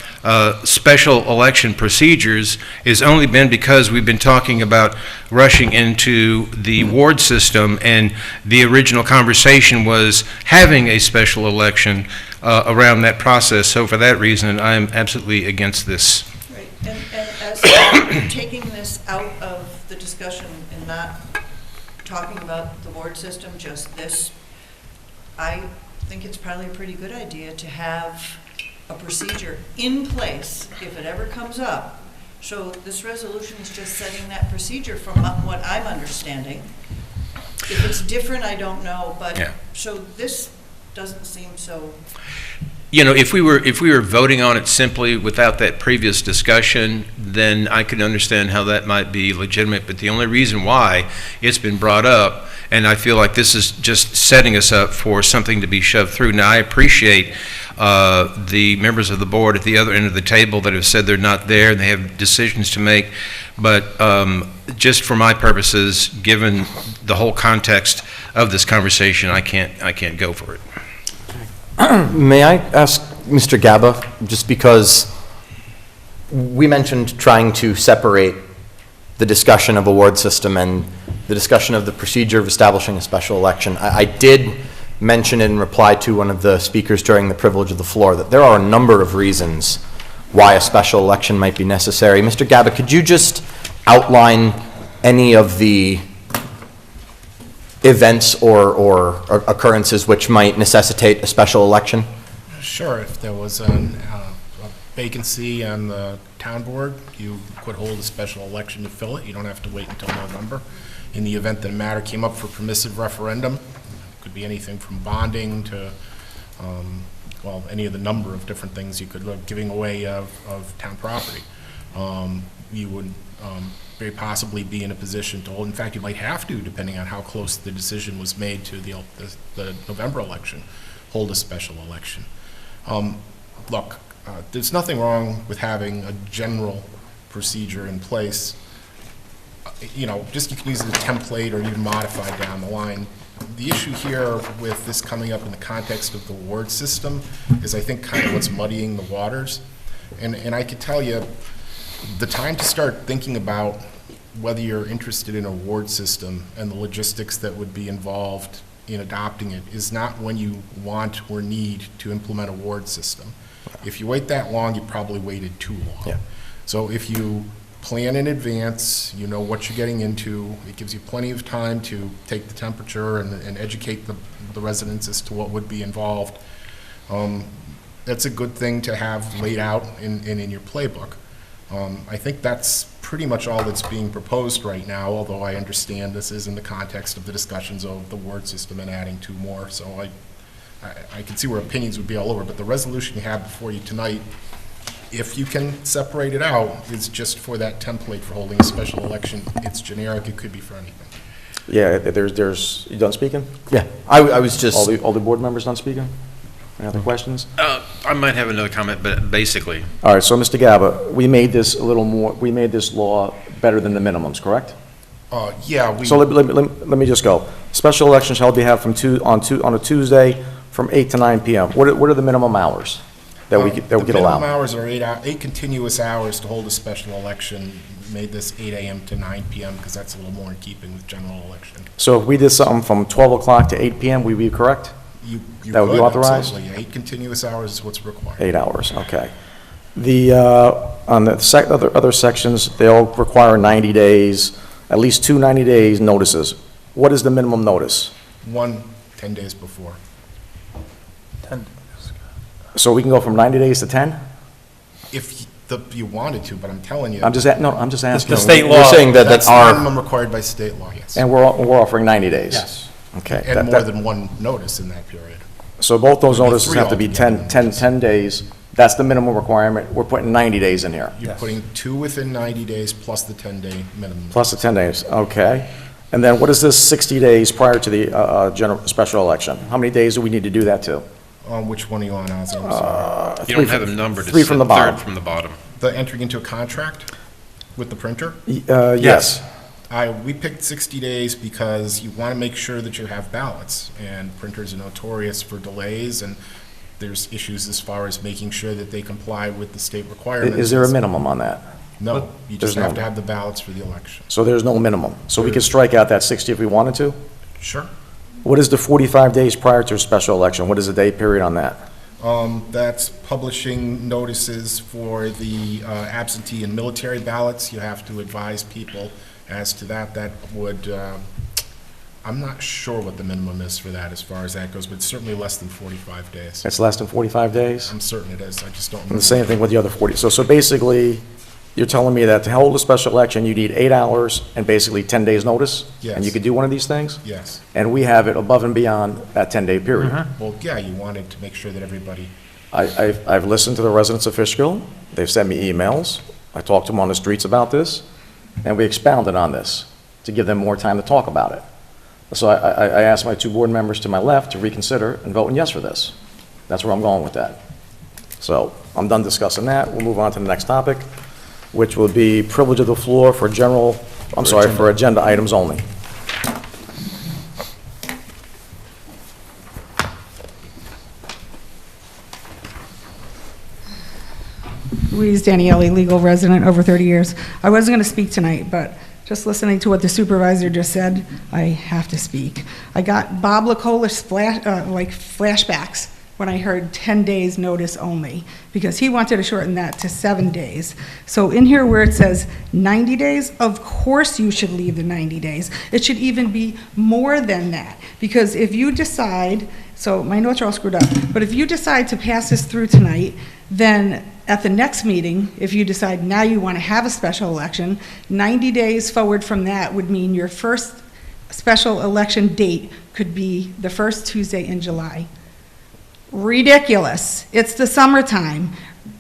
special election procedures is only been because we've been talking about rushing into the ward system, and the original conversation was having a special election around that process. So for that reason, I'm absolutely against this. Right, and as taking this out of the discussion and not talking about the board system, just this, I think it's probably a pretty good idea to have a procedure in place if it ever comes up. So this resolution is just setting that procedure from what I'm understanding. If it's different, I don't know, but, Yeah. so this doesn't seem so. You know, if we were voting on it simply without that previous discussion, then I could understand how that might be legitimate. But the only reason why it's been brought up And I feel like this is just setting us up for something to be shoved through. Now, I appreciate the members of the board at the other end of the table that have said they're not there and they have decisions to make. But just for my purposes, given the whole context of this conversation, I can't go for it. May I ask Mr. Gaba, just because we mentioned trying to separate the discussion of award system and the discussion of the procedure of establishing a special election. I did mention in reply to one of the speakers during the privilege of the floor that there are a number of reasons why a special election might be necessary. Mr. Gaba, could you just outline any of the events or occurrences which might necessitate a special election? Sure, if there was a vacancy on the town board, you could hold a special election to fill it. You don't have to wait until November. In the event that a matter came up for permissive referendum, it could be anything from bonding to, well, any of the number of different things you could look, giving away of town property. You would very possibly be in a position to hold, in fact, you might have to, depending on how close the decision was made to the November election, hold a special election. Look, there's nothing wrong with having a general procedure in place. You know, just you can use it as a template or even modify down the line. The issue here with this coming up in the context of the award system is, I think, kind of what's muddying the waters. And I could tell you, the time to start thinking about whether you're interested in an award system and the logistics that would be involved in adopting it is not when you want or need to implement a award system. If you wait that long, you probably waited too long. Yeah. So if you plan in advance, you know what you're getting into, it gives you plenty of time to take the temperature and educate the residents as to what would be involved. That's a good thing to have laid out in your playbook. I think that's pretty much all that's being proposed right now, although I understand this is in the context of the discussions of the award system and adding two more. So I can see where opinions would be all over, but the resolution you have before you tonight, if you can separate it out, is just for that template for holding a special election. It's generic, it could be for anything. Yeah, there's, you done speaking? Yeah, I was just... All the board members done speaking? Any other questions? I might have another comment, but basically, All right, so Mr. Gaba, we made this a little more, we made this law better than the minimums, correct? Yeah, we... So let me just go. Special elections shall be held on a Tuesday from 8 to 9 p.m. What are the minimum hours that we could allow? The minimum hours are 8 continuous hours to hold a special election. Made this 8 a.m. to 9 p.m. because that's a little more in keeping with general election. So if we did something from 12 o'clock to 8 p.m., we'd be correct? You That would be could, authorized? absolutely. 8 continuous hours is what's required. 8 hours, okay. On the other sections, they'll require 90 days, at least 2 90 days notices. What is the minimum notice? 10 days before. So we can go from 90 days to 10? If you wanted to, but I'm telling you. I'm just asking. The state law. We're saying that That's our... the minimum required by state law, yes. And we're offering 90 days? Yes. Okay. And more than one notice in that period. So both those There'd be notices 3 have to be altogether. 10 days. That's the minimum requirement. We're putting 90 days in here, You're putting 2 within 90 days plus the 10-day minimum. plus the 10 days, okay. And then what is this 60 days prior to the special election? How many days do we need to do that to? Which one are you on, Ozzy? I'm sorry. you don't have them numbered. It's 3 from the bottom. Third from the bottom. The entering into a contract with the printer? Yes. We picked 60 days because you want to make sure that you have ballots, and printers are notorious for delays, and there's issues as far as making sure that they comply with the state requirements. Is there a minimum on that? No, you There's just have no- to have the ballots for the election. So there's no minimum. So we could strike out that 60 if we wanted to? Sure. What is the 45 days prior to a special election? What is the day period on that? That's publishing notices for the absentee and military ballots. You have to advise people as to that. That would, I'm not sure what the minimum is for that as far as that goes, but it's certainly less than 45 days. It's less than 45 days? I'm certain it is. I just don't And remember. the same thing with the other 40. So basically, you're telling me that to hold a special election, you need 8 hours and basically 10 days' notice? Yes. And you could do one of these things? Yes. And we have it above and beyond that 10-day period? Well, yeah, you wanted to make sure that everybody, I've listened to the residents of Fishkill. They've sent me emails. I talked to them on the streets about this, and we expounded on this to give them more time to talk about it. So I asked my two board members to my left to reconsider and vote yes for this. That's where I'm going with that. So I'm done discussing that. We'll move on to the next topic, which will be privilege of the floor for for agenda items only. Louise Daniele, legal resident, over 30 years. I wasn't going to speak tonight, but just listening to what the supervisor just said, I have to speak. I got Bob Lacola flashbacks when I heard 10 days notice only, because he wanted to shorten that to 7 days. So in here where it says 90 days, of course you should leave the 90 days. It should even be more than that, because if you decide, so my notes are all screwed up, but if you decide to pass this through tonight, then at the next meeting, if you decide now you want to have a special election, 90 days forward from that would mean your first special election date could be the first Tuesday in July. Ridiculous. It's the summertime.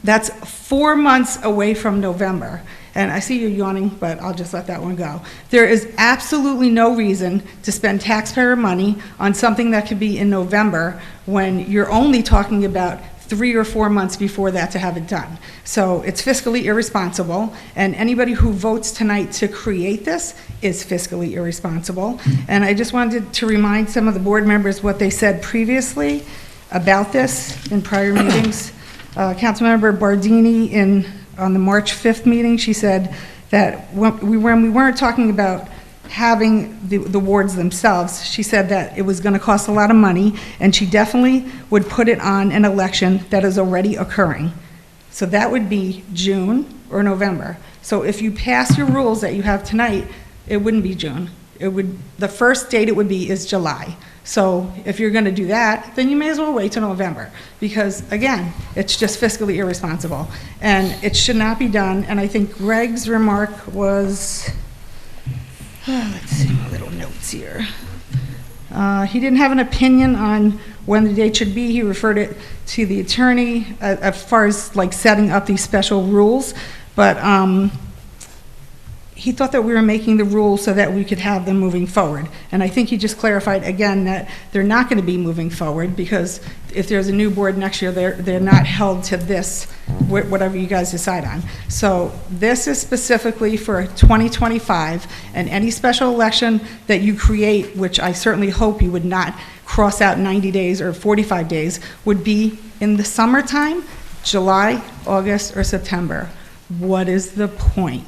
That's 4 months away from November. And I see you yawning, but I'll just let that one go. There is absolutely no reason to spend taxpayer money on something that could be in November when you're only talking about 3 or 4 months before that to have it done. So it's fiscally irresponsible, and anybody who votes tonight to create this is fiscally irresponsible. And I just wanted to remind some of the board members what they said previously about this in prior meetings. Councilmember Bardini on the March 5th meeting, she said that when we weren't talking about having the wards themselves, she said that it was going to cost a lot of money, and she definitely would put it on an election that is already occurring. So that would be June or November. So if you pass your rules that you have tonight, it wouldn't be June. The first date it would be is July. So if you're going to do that, then you may as well wait till November, because again, it's just fiscally irresponsible, and it should not be done. And I think Greg's remark was, let's see my little notes here. He didn't have an opinion on when the date should be. He referred it to the attorney as far as like setting up these special rules, but he thought that we were making the rules so that we could have them moving forward. And I think he just clarified again that they're not going to be moving forward, because if there's a new board next year, they're not held to this, whatever you guys decide on. So this is specifically for 2025, and any special election that you create, which I certainly hope you would not cross out 90 days or 45 days, would be in the summertime, July, August, or September. What is the point?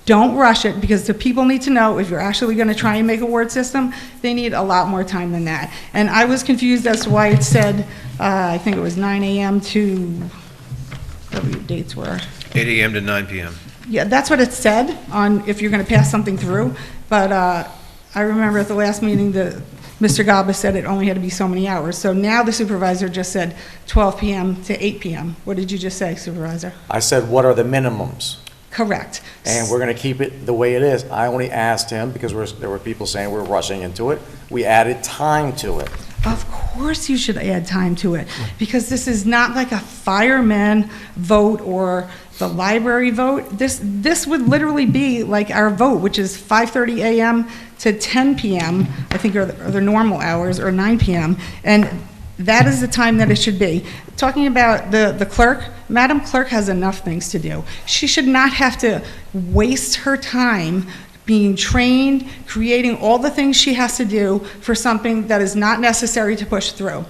Don't rush it, because the people need to know if you're actually going to try and make a ward system, they need a lot more time than that. And I was confused as to why it said, I think it was 9 a.m. to, whatever your dates were. 8 a.m. to 9 p.m. Yeah, that's what it said on if you're going to pass something through. But I remember at the last meeting, Mr. Galba said it only had to be so many hours. So now the supervisor just said 12 p.m. to 8 p.m. What did you just say, Supervisor? I said, what are the minimums? Correct. And we're going to keep it the way it is. I only asked him, because there were people saying we're rushing into it, we added time to it. Of course you should add time to it, because this is not like a fireman vote or the library vote. This would literally be like our vote, which is 5:30 a.m. to 10 p.m., I think are the normal hours, or 9 p.m., and that is the time that it should be. Talking about the clerk, Madam Clerk has enough things to do. She should not have to waste her time being trained, creating all the things she has to do for something that is not necessary to push through.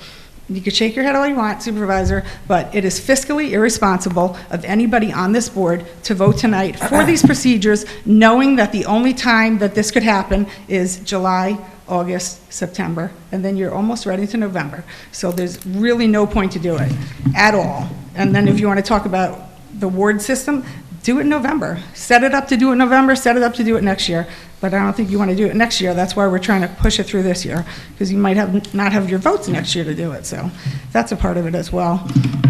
You can shake your head all you want, Supervisor, but it is fiscally irresponsible of anybody on this board to vote tonight for these procedures, knowing that the only time that this could happen is July, August, September, and then you're almost ready to November. So there's really no point to do it at all. And then if you want to talk about the ward system, do it in November. Set it up to do it in November, set it up to do it next year. But I don't think you want to do it next year. That's why we're trying to push it through this year, because you might not have your votes next year to do it. So that's a part of it as well.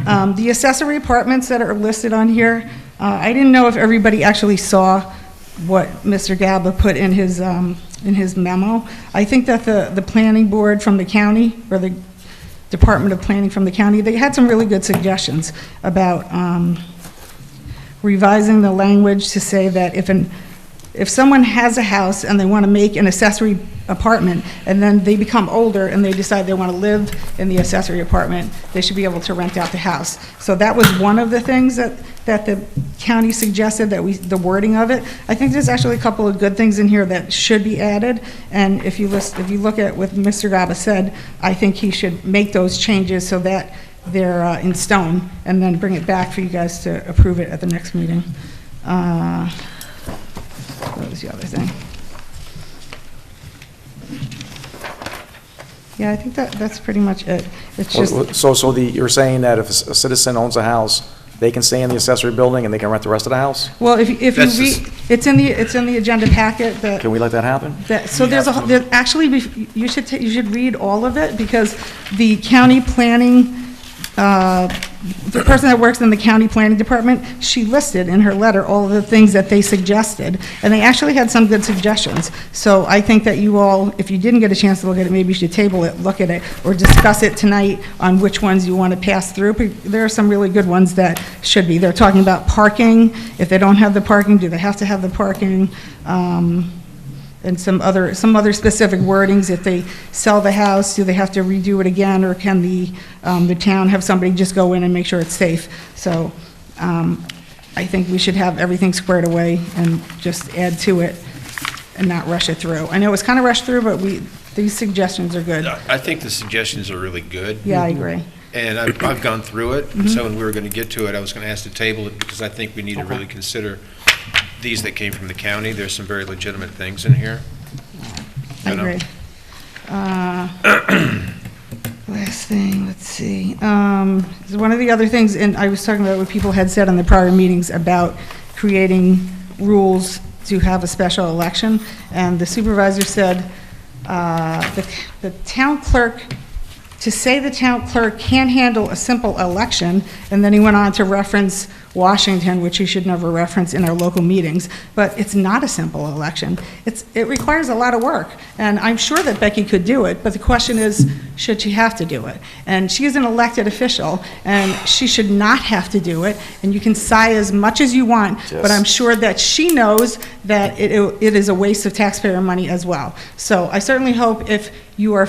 The accessory apartments that are listed on here, I didn't know if everybody actually saw what Mr. Gaba put in his memo. I think that the planning board from the county, or the Department of Planning from the county, they had some really good suggestions about revising the language to say that if someone has a house and they want to make an accessory apartment, and then they become older and they decide they want to live in the accessory apartment, they should be able to rent out the house. So that was one of the things that the county suggested, the wording of it. I think there's actually a couple of good things in here that should be added, and if you look at what Mr. Gaba said, I think he should make those changes so that they're in stone, and then bring it back for you guys to approve it at the next meeting. What was the other thing? Yeah, I think that's pretty much it. It's just, You're saying that if a citizen owns a house, they can stay in the accessory building and they can rent the rest of the house? well, if you read, it's in the agenda packet that. Can we let that happen? So actually, you should read all of it, because the county planning, the person that works in the county planning department, she listed in her letter all of the things that they suggested, and they actually had some good suggestions. So I think that you all, if you didn't get a chance to look at it, maybe you should table it, look at it, or discuss it tonight on which ones you want to pass through. There are some really good ones that should be. They're talking about parking. If they don't have the parking, do they have to have the parking? And some other specific wordings. If they sell the house, do they have to redo it again, or can the town have somebody just go in and make sure it's safe? So I think we should have everything squared away and just add to it and not rush it through. I know it's kind of rushed through, but these suggestions are good. I think the suggestions are really good. Yeah, I agree. And I've gone through it, so when we were going to get to it, I was going to ask to table it, because I think we need to really consider these that came from the county. There's some very legitimate things in here. I agree. Last thing, let's see. One of the other things, and I was talking about what people had said in the prior meetings about creating rules to have a special election, and the supervisor said the town clerk, to say the town clerk can handle a simple election, and then he went on to reference Washington, which he should never reference in our local meetings, but it's not a simple election. It requires a lot of work, and I'm sure that Becky could do it, but the question is, should she have to do it? And she is an elected official, and she should not have to do it, and you can sigh as much as you want, but I'm sure that she knows that it is a waste of taxpayer money as well. So I certainly hope if you are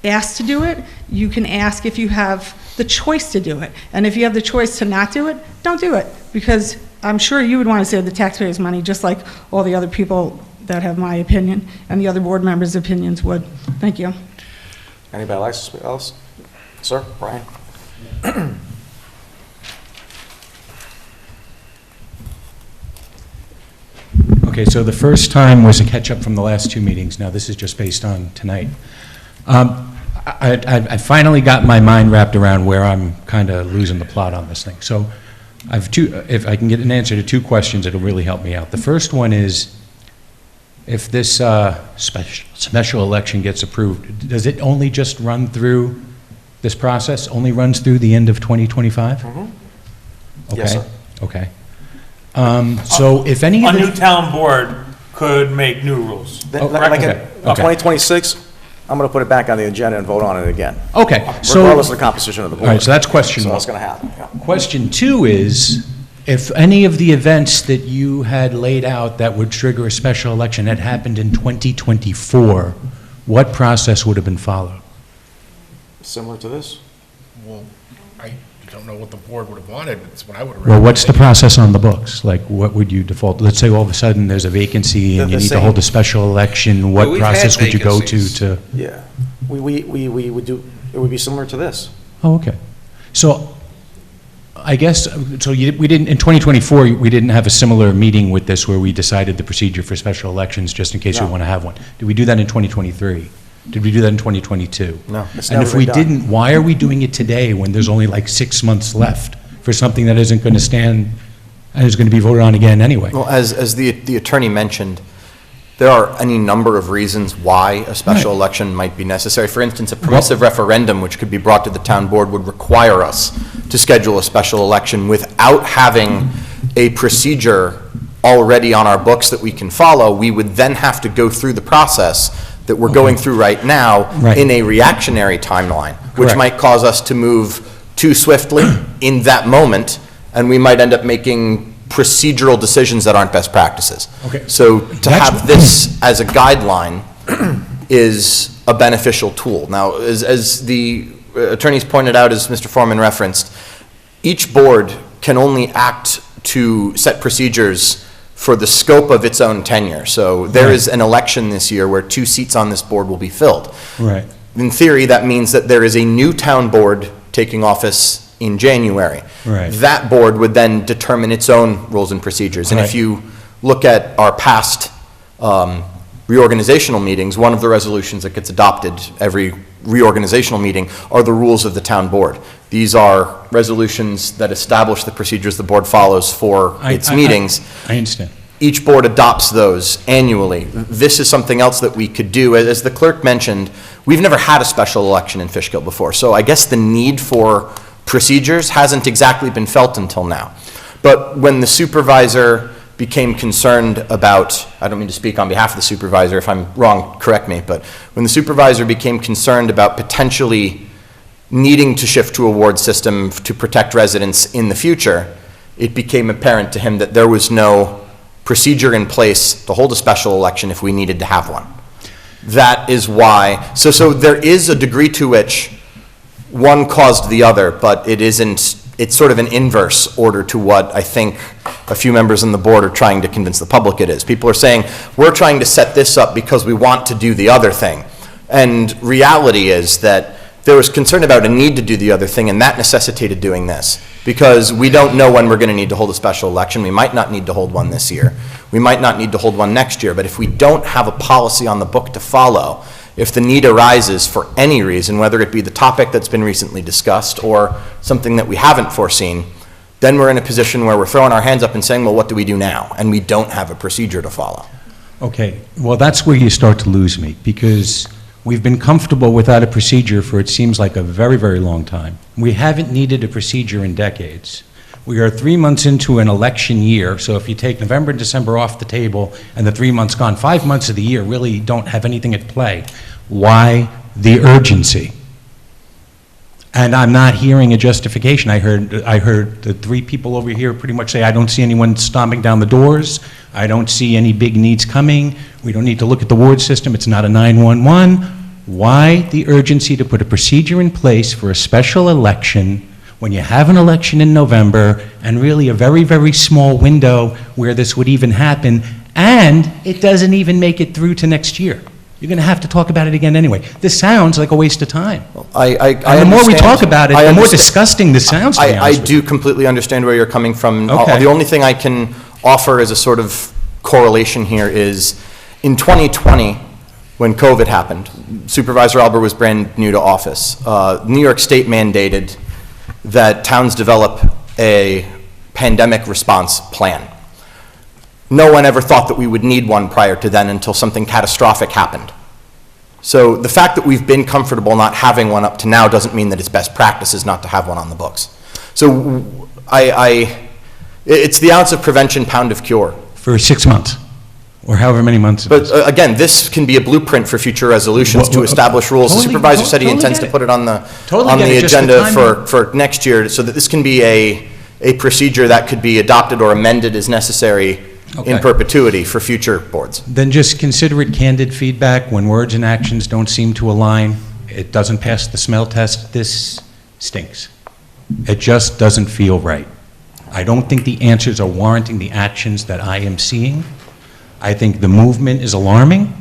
asked to do it, you can ask if you have the choice to do it. And if you have the choice to not do it, don't do it, because I'm sure you would want to save the taxpayers' money, just like all the other people that have my opinion and the other board members' opinions would. Thank you. Anybody else? Sir, Brian? Okay, so the first time was a catch-up from the last two meetings. Now, this is just based on tonight. I finally got my mind wrapped around where I'm kind of losing the plot on this thing. So if I can get an answer to two questions, it'll really help me out. The first one is, if this special election gets approved, does it only just run through, this process only runs through the end of 2025? Mm-hmm. Okay. Yes, sir. Okay. So if any of A the... new town board could make new rules. Like in 2026, I'm going to put it back on the agenda and vote on it again. Okay. Regardless of the composition of the board. All right, so that's question So one. that's going to happen. Yeah. Question two is, if any of the events that you had laid out that would trigger a special election had happened in 2024, what process would have been followed? Similar to this? Well, I don't know what the board would have wanted, it's what I would have. Well, what's the process on the books? Like, what would you default? Let's say all of a sudden there's a vacancy and The you need to same- hold a special election, what we've had process would you go vacancies. to? Yeah. We would do, it would be similar to this. Oh, okay. So, I guess, so we didn't, in 2024, we didn't have a similar meeting with this where we decided the procedure for special elections, just in case we No. want to have one. Did we do that in 2023? Did we do that in 2022? No. It's And never if we been done. didn't, why are we doing it today when there's only like 6 months left for something that isn't going to stand and is going to be voted on again anyway? Well, as the attorney mentioned, there are any number of reasons why a special Right. election might be necessary. For instance, a permissive referendum, which could be brought to the town board, would require us to schedule a special election without having a procedure already on our books that we can follow. We would then have to go through the process that we're going through right now Right. in a reactionary timeline, which Correct. might cause us to move too swiftly in that moment, and we might end up making procedural decisions that aren't best practices. Okay. So to That's- have this as a guideline is a beneficial tool. Now, as the attorneys pointed out, as Mr. Foreman referenced, each board can only act to set procedures for the scope of its own tenure. So there is an election this year where 2 seats on this board will be filled. Right. In theory, that means that there is a new town board taking office in January. Right. That board would then determine its own rules and procedures. And if Right. you look at our past reorganizational meetings, one of the resolutions that gets adopted every reorganizational meeting are the rules of the town board. These are resolutions that establish the procedures the board follows for its meetings. I understand. Each board adopts those annually. This is something else that we could do. As the clerk mentioned, we've never had a special election in Fishkill before, so I guess the need for procedures hasn't exactly been felt until now. But when the supervisor became concerned about, I don't mean to speak on behalf of the supervisor, if I'm wrong, correct me, but when the supervisor became concerned about potentially needing to shift to a ward system to protect residents in the future, it became apparent to him that there was no procedure in place to hold a special election if we needed to have one. That is why, so there is a degree to which one caused the other, but it isn't, it's sort of an inverse order to what I think a few members on the board are trying to convince the public it is. People are saying, we're trying to set this up because we want to do the other thing. And reality is that there was concern about a need to do the other thing, and that necessitated doing this. Because we don't know when we're going to need to hold a special election. We might not need to hold one this year. We might not need to hold one next year. But if we don't have a policy on the book to follow, if the need arises for any reason, whether it be the topic that's been recently discussed or something that we haven't foreseen, then we're in a position where we're throwing our hands up and saying, well, what do we do now? And we don't have a procedure to follow. Okay, well, that's where you start to lose me, because we've been comfortable without a procedure for, it seems like, a very, very long time. We haven't needed a procedure in decades. We are 3 months into an election year, so if you take November and December off the table and the 3 months gone, 5 months of the year really don't have anything at play. Why the urgency? And I'm not hearing a justification. I heard the 3 people over here pretty much say, I don't see anyone stomping down the doors. I don't see any big needs coming. We don't need to look at the ward system. It's not a 911. Why the urgency to put a procedure in place for a special election when you have an election in November and really a very, very small window where this would even happen, and it doesn't even make it through to next year? You're going to have to talk about it again anyway. This sounds like a waste of time. And the more we talk about it, the more disgusting this sounds to me. I do completely understand where you're coming from. Okay. The only thing I can offer as a sort of correlation here is in 2020, when COVID happened, Supervisor Albert was brand new to office. New York State mandated that towns develop a pandemic response plan. No one ever thought that we would need one prior to then until something catastrophic happened. So the fact that we've been comfortable not having one up to now doesn't mean that it's best practices not to have one on the books. So it's the ounce of prevention, pound of cure. For 6 months, or however many months it is. But again, this can be a blueprint for future resolutions to establish rules. The supervisor said he intends to put it on the agenda for next year, so that this can be a procedure that could be adopted or amended as necessary in perpetuity for future boards. Then just consider it candid feedback. When words and actions don't seem to align, it doesn't pass the smell test, this stinks. It just doesn't feel right. I don't think the answers are warranting the actions that I am seeing. I think the movement is alarming.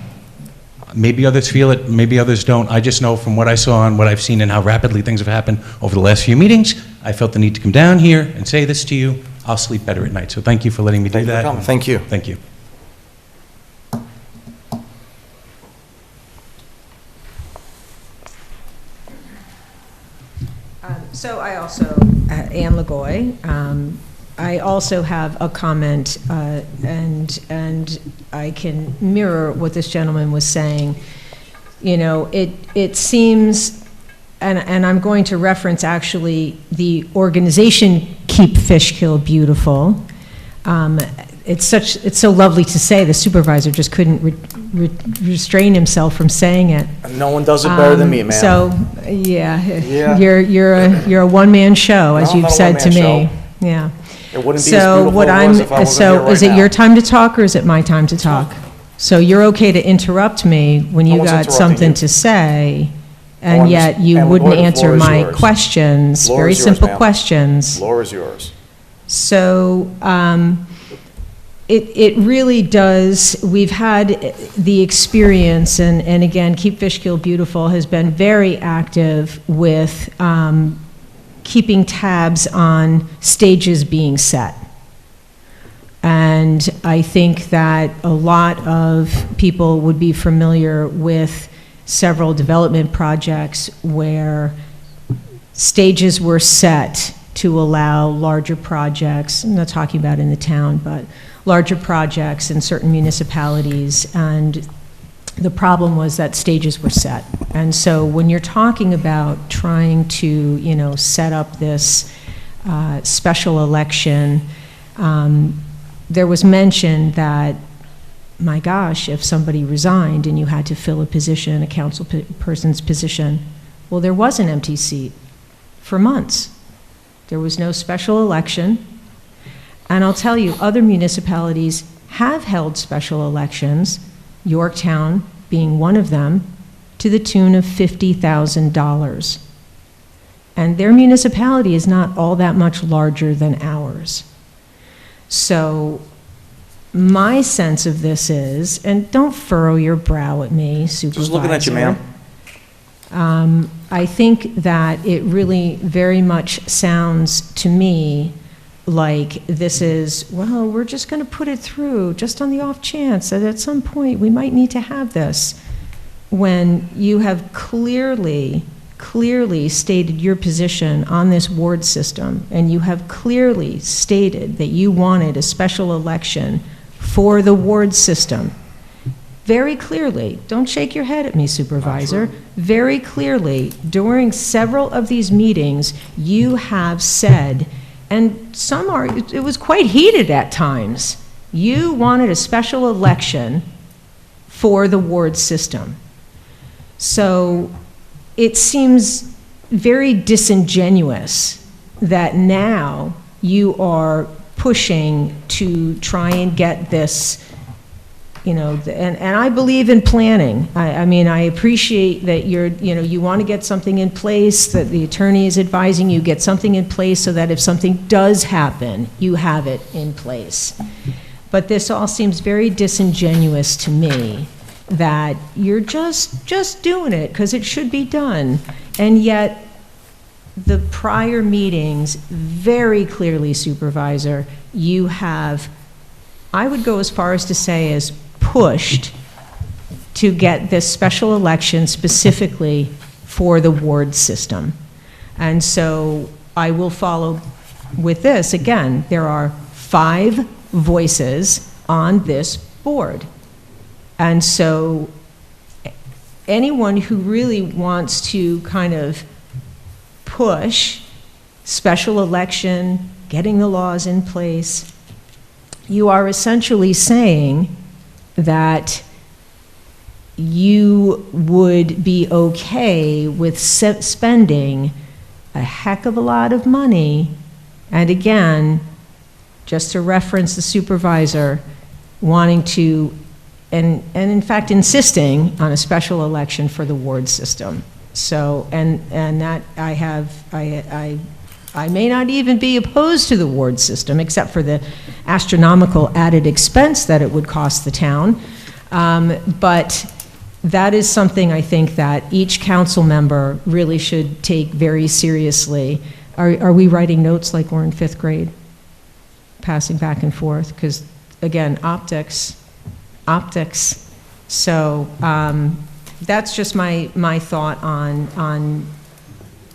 Maybe others feel it, maybe others don't. I just know from what I saw and what I've seen and how rapidly things have happened over the last few meetings, I felt the need to come down here and say this to you. I'll sleep better at night. So thank you for letting me do that. Thank you. Thank you. So I also, Anne Lagoy, I also have a comment, and I can mirror what this gentleman was saying. You know, it seems, and I'm going to reference actually the organization Keep Fishkill Beautiful. It's so lovely to say. The supervisor just couldn't restrain himself from saying it. No one does it better than me, ma'am. So, yeah. You're a one-man show, as you've said to me. Yeah. It wouldn't be as beautiful as it was if I wasn't here right is it now. your time to talk, or is it my time to talk? So you're okay to interrupt me when No you one's got interrupting something you. to say, Oh, and I'm yet just- you and wouldn't Lord, the answer floor is my yours. questions, Floor very is yours, simple ma'am. questions. Floor is yours. So it really does, we've had the experience, and again, Keep Fishkill Beautiful has been very active with keeping tabs on stages being set. And I think that a lot of people would be familiar with several development projects where stages were set to allow larger projects, I'm not talking about in the town, but larger projects in certain municipalities, and the problem was that stages were set. And so when you're talking about trying to, you know, set up this special election, there was mention that, my gosh, if somebody resigned and you had to fill a position, a council person's position, well, there was an empty seat for months. There was no special election. And I'll tell you, other municipalities have held special elections, Yorktown being one of them, to the tune of $50,000. And their municipality is not all that much larger than ours. So my sense of this is, and don't furrow your brow at me, Supervisor. Just looking at you, ma'am. I think that it really very much sounds to me like this is, well, we're just going to put it through just on the off chance that at some point we might need to have this, when you have clearly stated your position on this ward system, and you have clearly stated that you wanted a special election for the ward system. Very clearly, don't shake your head at me, Supervisor. Very clearly, during several of these meetings, you have said, and some are, it was quite heated at times, you wanted a special election for the ward system. So it seems very disingenuous that now you are pushing to try and get this, you know, and I believe in planning. I mean, I appreciate that you want to get something in place, that the attorney is advising you get something in place so that if something does happen, you have it in place. But this all seems very disingenuous to me, that you're just doing it because it should be done. And yet, the prior meetings, very clearly, Supervisor, you have, I would go as far as to say, as pushed to get this special election specifically for the ward system. And so I will follow with this. Again, there are 5 voices on this board. And so anyone who really wants to kind of push special election, getting the laws in place, you are essentially saying that you would be okay with spending a heck of a lot of money, and again, just to reference the supervisor, wanting to, and in fact insisting on a special election for the ward system. So, and that I may not even be opposed to the ward system, except for the astronomical added expense that it would cost the town. But that is something I think that each council member really should take very seriously. Are we writing notes like we're in 5th grade? Passing back and forth? Because, again, optics. So that's just my thought on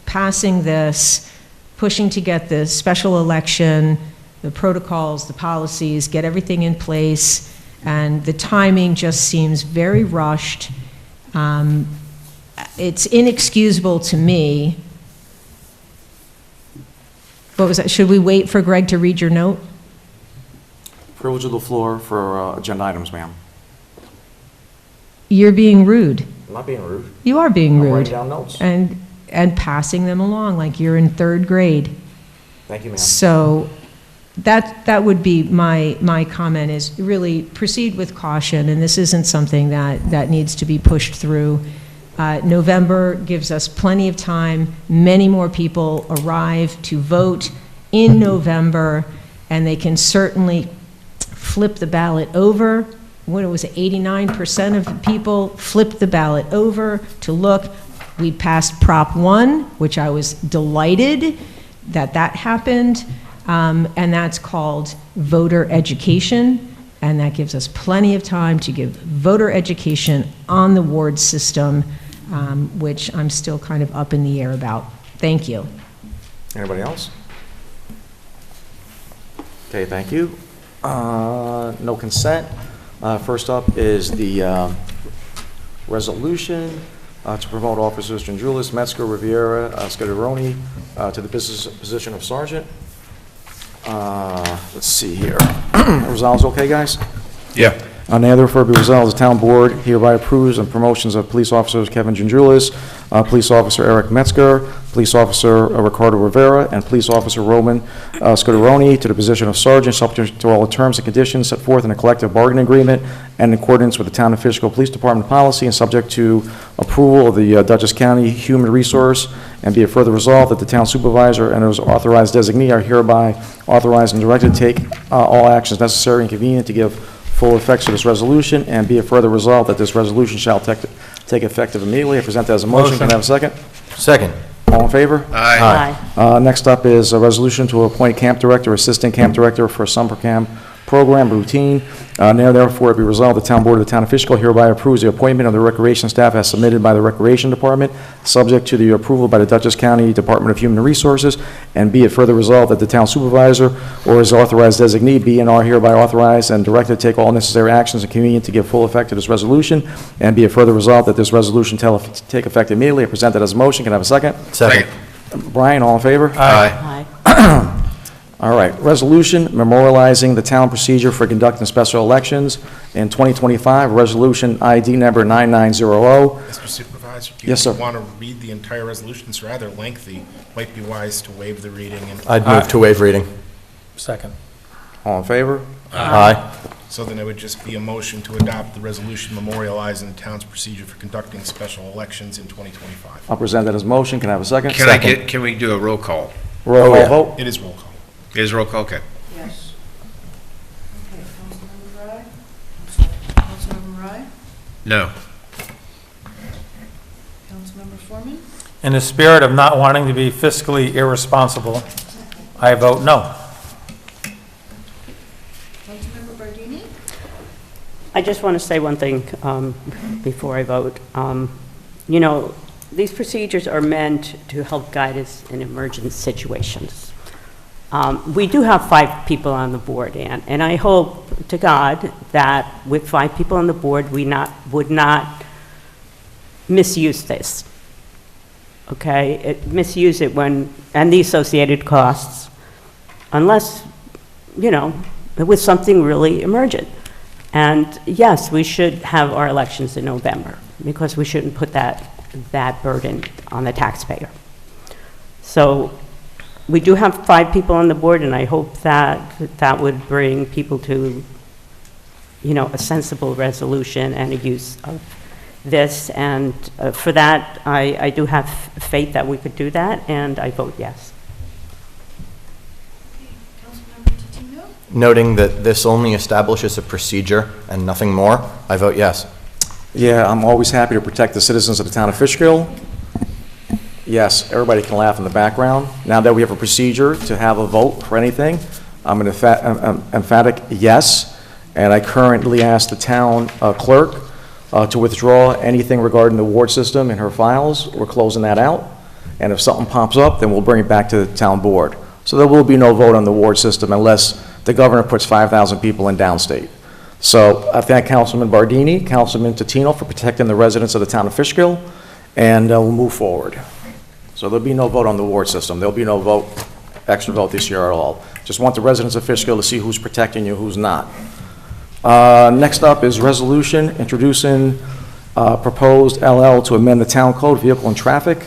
passing this, pushing to get the special election, the protocols, the policies, get everything in place, and the timing just seems very rushed. It's inexcusable to me. What was that? Should we wait for Greg to read your note? Privilege of the floor for agenda items, ma'am. You're being rude. I'm not being rude. You are being rude. I'm writing down notes. And passing them along like you're in 3rd grade. Thank you, ma'am. So that would be my comment, is really proceed with caution, and this isn't something that needs to be pushed through. November gives us plenty of time. Many more people arrive to vote in November, and they can certainly flip the ballot over. What was it, 89% of people flipped the ballot over to look. We passed Prop 1, which I was delighted that happened, and that's called voter education, and that gives us plenty of time to give voter education on the ward system, which I'm still kind of up in the air about. Thank you. Anybody else? Okay, thank you. No consent. First up is the resolution to promote officers Gendroulis, Metzger, Riviera, Scudaroni to the business position of sergeant. Let's see here. Resolves okay, guys? Yeah. Now therefore be resolved, the town board hereby approves of promotions of police officers Kevin Gendroulis, police officer Eric Metzger, police officer Ricardo Rivera, and police officer Roman Scudaroni to the position of sergeant, subject to all the terms and conditions set forth in a collective bargaining agreement and in accordance with the town of Fishkill Police Department policy, and subject to approval of the Dutchess County Human Resource. And be it further resolved that the town supervisor and his authorized designee are hereby authorized and directed to take all actions necessary and convenient to give full effect to this resolution, and be it further resolved that this resolution shall take effect immediately. I present that as a motion. Can I have a second? Second. All in favor? Aye. Next up is a resolution to appoint camp director, assistant camp director for summer camp program routine. Now therefore it be resolved, the town board of the town of Fishkill hereby approves the appointment of the recreation staff as submitted by the recreation department, subject to the approval by the Dutchess County Department of Human Resources, and be it further resolved that the town supervisor or his authorized designee be and are hereby authorized and directed to take all necessary actions and convenient to give full effect to this resolution, and be it further resolved that this resolution take effect immediately. I present that as a motion. Can I have a second? Second. Brian, all in favor? Aye. All right, resolution memorializing the town procedure for conducting special elections in 2025, resolution ID number 9900. Mr. Supervisor, do Yes, sir. you want to read the entire resolution? It's rather lengthy. Might be wise to waive the reading. And I'd move to waive reading. Second. All in favor? Aye. So then it would just be a motion to adopt the resolution memorializing the town's procedure for conducting special elections in 2025. I'll present that as a motion. Can I have a second? Can we do a roll call? Roll call vote? It is roll call. It is roll call, okay. Yes. Okay, Councilmember Rye? Councilmember Rye? No. Councilmember Foreman? In the spirit of not wanting to be fiscally irresponsible, I vote no. Councilmember Bardini? I just want to say one thing before I vote. You know, these procedures are meant to help guide us in emergent situations. We do have 5 people on the board, and I hope to God that with 5 people on the board, we would not misuse this. Okay? Misuse it and the associated costs, unless, you know, it was something really emergent. And yes, we should have our elections in November, because we shouldn't put that burden on the taxpayer. So we do have 5 people on the board, and I hope that would bring people to, you know, a sensible resolution and a use of this. And for that, I do have faith that we could do that, and I vote yes. Councilmember Totino? Noting that this only establishes a procedure and nothing more, I vote yes. Yeah, I'm always happy to protect the citizens of the town of Fishkill. Yes, everybody can laugh in the background. Now that we have a procedure to have a vote for anything, I'm an emphatic yes, and I currently ask the town clerk to withdraw anything regarding the ward system in her files. We're closing that out, and if something pops up, then we'll bring it back to the town board. So there will be no vote on the ward system unless the governor puts 5,000 people in downstate. So I thank Councilman Bardini, Councilman Totino for protecting the residents of the town of Fishkill, and we'll move forward. So there'll be no vote on the ward system. There'll be no vote, extra vote this year at all. Just want the residents of Fishkill to see who's protecting you, who's not. Next up is resolution introducing proposed LL to amend the town code, vehicle and traffic.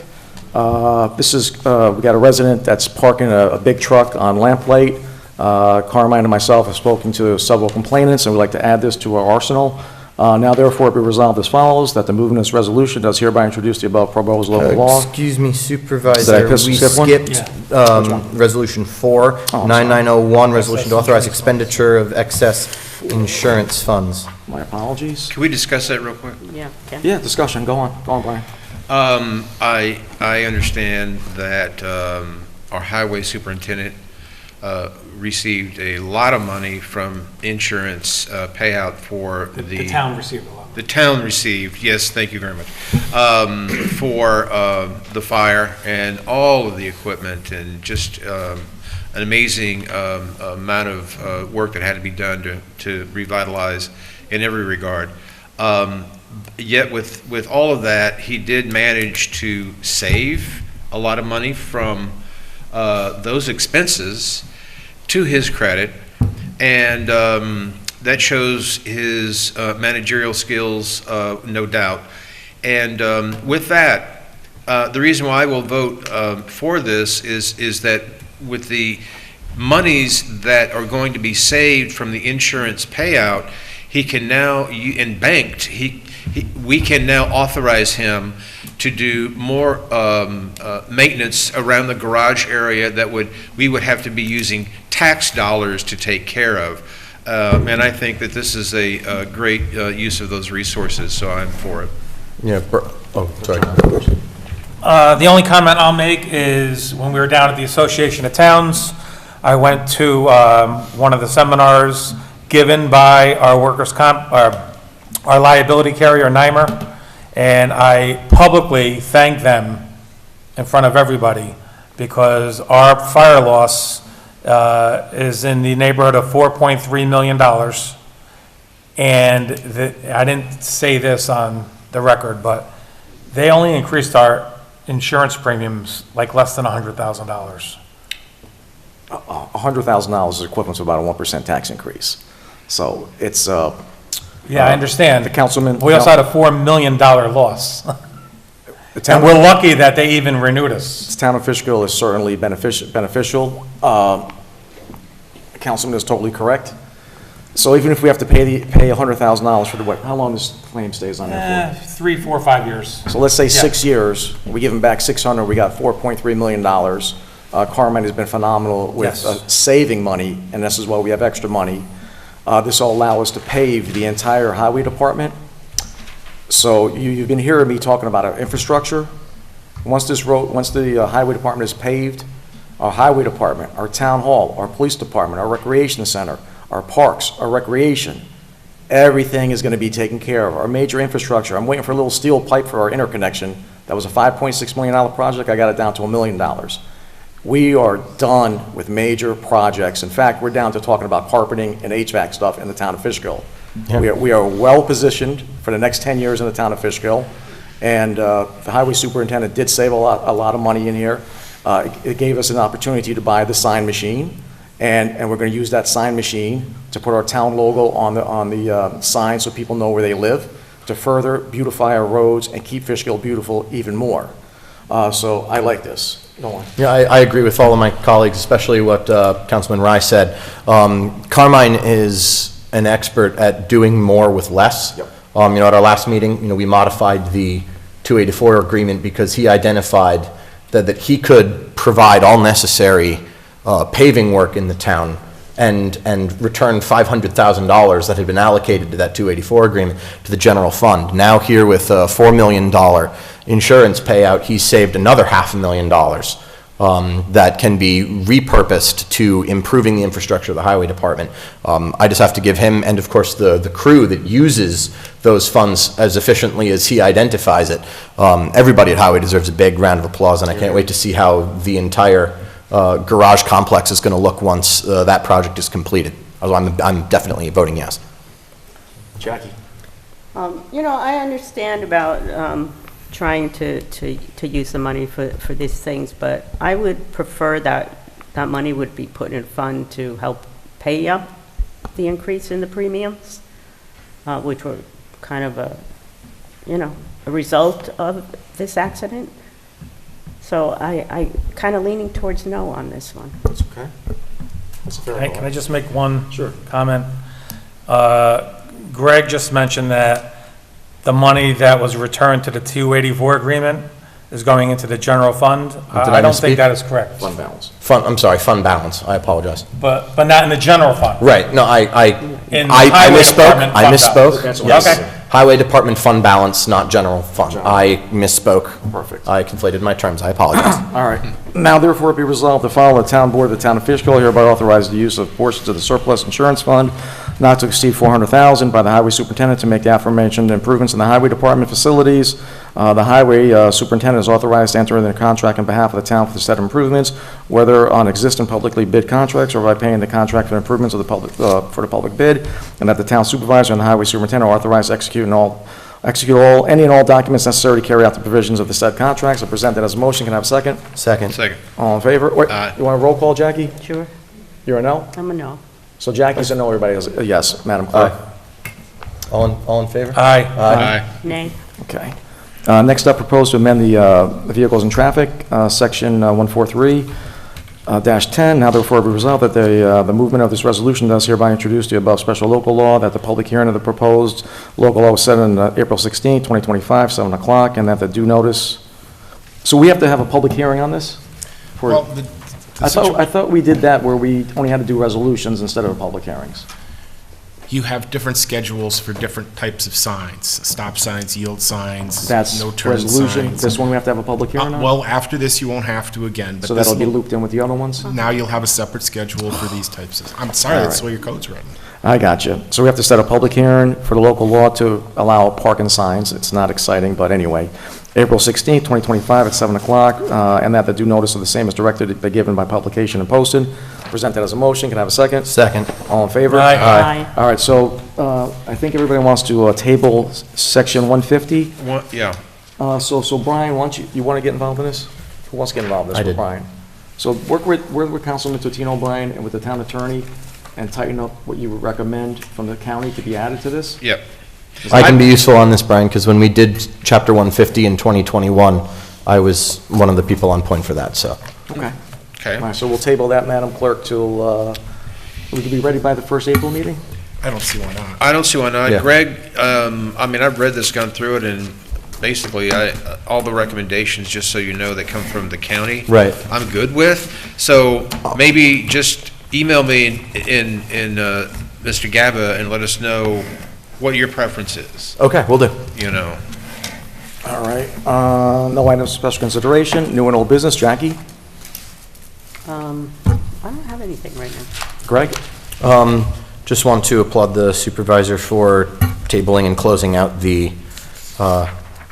This is, we got a resident that's parking a big truck on Lamplight Carmine and myself have spoken to several complainants, and we'd like to add this to our arsenal. Now therefore be resolved as follows, that the movement of this resolution does hereby introduce the above proposed local law. Excuse me, Did I Supervisor, we skip one? skipped Resolution 4, Oh, 9901, resolution to authorize expenditure of excess insurance funds. My apologies. Can we discuss that real quick? Yeah, Ken? Yeah, discussion, go on, Brian. I understand that our highway superintendent received a lot of money from insurance payout for The town received a lot. The town received, yes, thank you very much, for the fire and all of the equipment and just an amazing amount of work that had to be done to revitalize in every regard. Yet with all of that, he did manage to save a lot of money from those expenses, to his credit, and that shows his managerial skills, no doubt. And with that, the reason why I will vote for this is that with the monies that are going to be saved from the insurance payout, he can now, and banked, we can now authorize him to do more maintenance around the garage area that we would have to be using tax dollars to take care of. And I think that this is a great use of those resources, so I'm for it. Yeah, sorry. The only comment I'll make is when we were down at the Association of Towns, I went to one of the seminars given by our workers' comp, our liability carrier, NYMER, and I publicly thanked them in front of everybody because our fire loss is in the neighborhood of $4.3 million. And I didn't say this on the record, but they only increased our insurance premiums like less than $100,000. $100,000 is equivalent to about a 1% tax increase. So it's, yeah, I understand. The councilman. We also had a $4 million loss. And we're lucky that they even renewed us. The town of Fishkill is certainly beneficial. The councilman is totally correct. So even if we have to pay $100,000 for the, how long this claim stays on there for? 3, 4, 5 years. So let's say Yeah. 6 years, we give them back 600, we got $4.3 million. Carmine has been phenomenal with Yes. saving money, and this is why we have extra money. This will allow us to pave the entire highway department. So you've been hearing me talking about our infrastructure. Once the highway department is paved, our highway department, our town hall, our police department, our recreation center, our parks, our recreation, everything is going to be taken care of. Our major infrastructure, I'm waiting for a little steel pipe for our interconnection. That was a $5.6 million project. I got it down to $1 million. We are done with major projects. In fact, we're down to talking about carpeting and HVAC stuff in the town of Fishkill. Yeah. We are well positioned for the next 10 years in the town of Fishkill. And the highway superintendent did save a lot of money in here. It gave us an opportunity to buy the sign machine. And we're going to use that sign machine to put our town logo on the sign so people know where they live, to further beautify our roads and keep Fishkill beautiful even more. So I like this. Go on. Yeah, I agree with all of my colleagues, especially what Councilman Rye said. Carmine is an expert at doing more with less. Yep. At our last meeting, we modified the 284 agreement because he identified that he could provide all necessary paving work in the town and return $500,000 that had been allocated to that 284 agreement to the general fund. Now here with a $4 million insurance payout, he saved another $500,000 that can be repurposed to improving the infrastructure of the highway department. I just have to give him, and of course the crew that uses those funds as efficiently as he identifies it. Everybody at Highway deserves a big round of applause, and I can't wait to see how the entire garage complex is going to look once that project is completed. I'm definitely voting yes. Jackie. I understand about trying to use the money for these things, but I would prefer that money would be put in a fund to help pay up the increase in the premiums, which were kind of a result of this accident. So I kind of leaning towards no on this one. That's okay. Hey, can I just make one comment? Greg just mentioned that the money that was returned to the 284 agreement is going into the general fund. I don't think misspeak? that is correct. Fund balance. I'm sorry, fund balance, I apologize. But not in the general fund. Right, no, I In misspoke, Highway Department I fund misspoke. balance. Yes. Okay. Highway Department fund balance, not general fund. I misspoke. Perfect. I conflated my terms, I apologize. All right. Now therefore be resolved, the following the town board of the town of Fishkill hereby authorizes the use of portions of the surplus insurance fund not to exceed $400,000 by the highway superintendent to make the aforementioned improvements in the highway department facilities. The highway superintendent is authorized to enter into a contract on behalf of the town for the said improvements, whether on existing publicly bid contracts or by paying the contract for improvements of the public, for the public bid, and that the town supervisor and the highway superintendent are authorized to execute any and all documents necessary to carry out the provisions of the said contracts. I present that as a motion. Can I have a second? Second. Second. All in favor? Wait, you want a roll call, Jackie? Sure, You're a no? I'm a no. So Jackie's a no, everybody is a yes, Madam Clerk. All in favor? Aye. Aye. Nay. Okay. Next up, propose to amend the vehicles and traffic, section 143-10. Now therefore be resolved that the movement of this resolution does hereby introduce the above special local law, that the public hearing of the proposed local law was set on April 16, 2025, 7 o'clock, and that the due notice. So we have to have a public hearing on this? For- Well, I thought we did that where we only had to do resolutions instead of public hearings. you have different schedules for different types of signs, stop signs, yield signs, That's no turn resolution. signs. This one we have to have a public hearing on? Well, after this, you won't have to again, but So this that'll be will- looped in with the other ones? now you'll have a separate schedule for these types of, I'm sorry, All that's right. the way your code's written. I got you. So we have to set a public hearing for the local law to allow parking signs. It's not exciting, but anyway. April 16th, 2025 at 7 o'clock, and that the due notice of the same is directed to be given by publication and posted. Present that as a motion. Can I have a second? Second. All in favor? Aye. Aye. All right, so I think everybody wants to table section 150. Yeah. So Brian, why don't you want to get involved in this? Who wants to get involved in this? I with did. Brian. So work with Councilman Totino, Brian, and with the town attorney, and tighten up what you would recommend from the county to be added to this? Yep. I can be useful on this, Brian, because when we did Chapter 150 in 2021, I was one of the people on point for that, so. Okay. Okay. All right, so we'll table that, Madam Clerk, till, we could be ready by the first April meeting? I don't see why not. I don't see why not. Yeah. Greg, I mean, I've read this, gone through it, and basically, all the recommendations, just so you know, that come from the county. Right. I'm good with. So maybe just email me in Mr. Gaba and let us know what your preference is, Okay, we will do. you know. All right, no items of special consideration, new and old business, Jackie, I don't have anything right now. Greg? Just want to applaud the supervisor for tabling and closing out the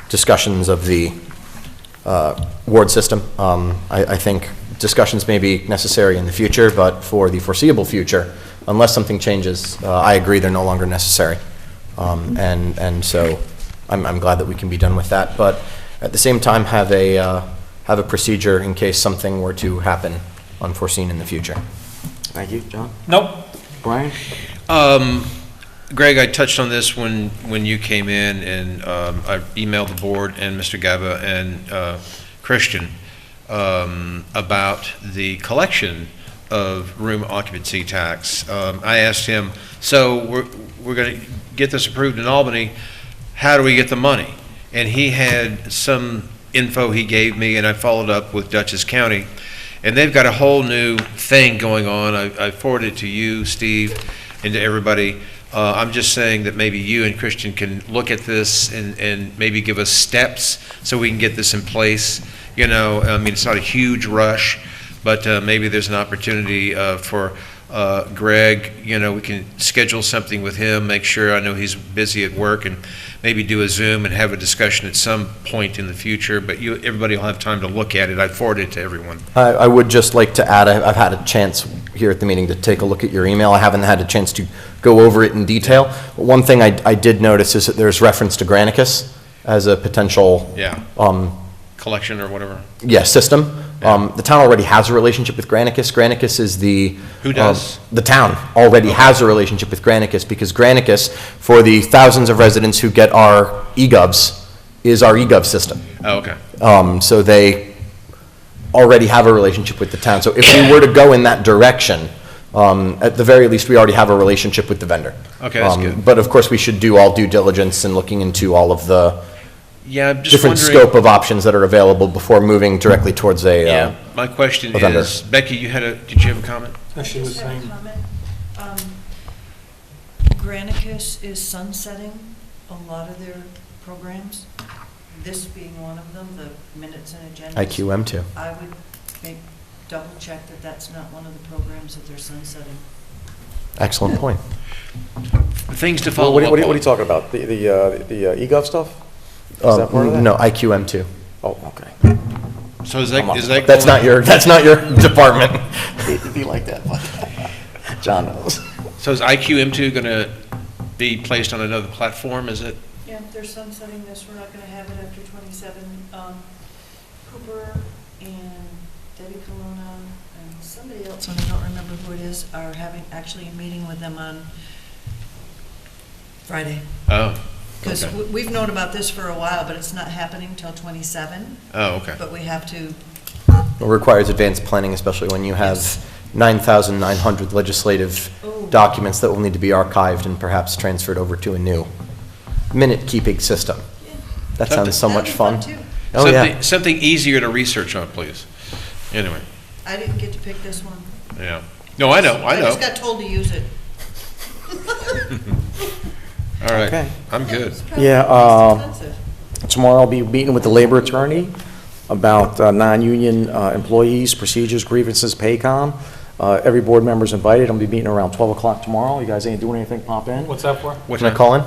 discussions of the ward system. I think discussions may be necessary in the future, but for the foreseeable future, unless something changes, I agree they're no longer necessary. And so I'm glad that we can be done with that, but at the same time, have a procedure in case something were to happen unforeseen in the future. Thank you, John. Nope. Brian? Greg, I touched on this when you came in, and I emailed the board and Mr. Gaba and Christian about the collection of room occupancy tax. I asked him, so we're going to get this approved in Albany, how do we get the money? And he had some info he gave me, and I followed up with Dutchess County, and they've got a whole new thing going on. I forwarded it to you, Steve, and to everybody. I'm just saying that maybe you and Christian can look at this and maybe give us steps so we can get this in place. You know, I mean, it's not a huge rush, but maybe there's an opportunity for Greg, you know, we can schedule something with him, make sure, I know he's busy at work, and maybe do a Zoom and have a discussion at some point in the future, but everybody will have time to look at it. I forwarded it to everyone. I would just like to add, I've had a chance here at the meeting to take a look at your email. I haven't had a chance to go over it in detail. One thing I did notice is that there's reference to Granicus as a potential Yeah. Collection or whatever. system. The town already has a relationship with Granicus. Granicus is the... Who does? The town already has a relationship with Granicus, because Granicus, for the thousands of residents who get our e-govs, is our e-gov system. Oh, okay. So they already have a relationship with the town. So if we were to go in that direction, At the very least, we already have a relationship with the vendor. Okay, that's good. But of course, we should do all due diligence in looking into all of the Yeah, I'm just different wondering. scope of options that are available before moving directly towards a, Yeah, my question a vendor. is, Becky, did you have a comment? She was Just have a saying, comment. Granicus is sunsetting a lot of their programs, this being one of them, the minutes and agendas. IQM too. I would double check that that's not one of the programs that they're sunsetting. Excellent point. Things to Well, follow what up are you on. talking about? The eGov stuff? Is that part of that? No, IQM too. Oh, okay. So is that? That's not your department. Hate to be like that, but John knows. So is IQM2 going to be placed on another platform, is it? Yeah, they're sunsetting this, we're not gonna have it after 27. Cooper and Debbie Colonna and somebody else, and I don't remember who it is, are actually a meeting with them on Friday. Oh, Because okay. we've known about this for a while, but it's not happening till 27. Oh, okay. But we have to, It requires advanced planning, especially when you have 9,900 legislative Oh. documents that will need to be archived and perhaps transferred over to a new minute-keeping system. That sounds so much fun. too. Oh, yeah. Something easier to research on, please. Anyway, I didn't get to pick this one. yeah. No, I know. I just got told to use it. All right, Okay. I'm good. Yeah, tomorrow I'll be meeting with the labor attorney about non-union employees, procedures, grievances, Paycom. Every board member's invited. I'll be meeting around 12 o'clock tomorrow. You guys ain't doing anything, pop in. what's that for? Can I call in?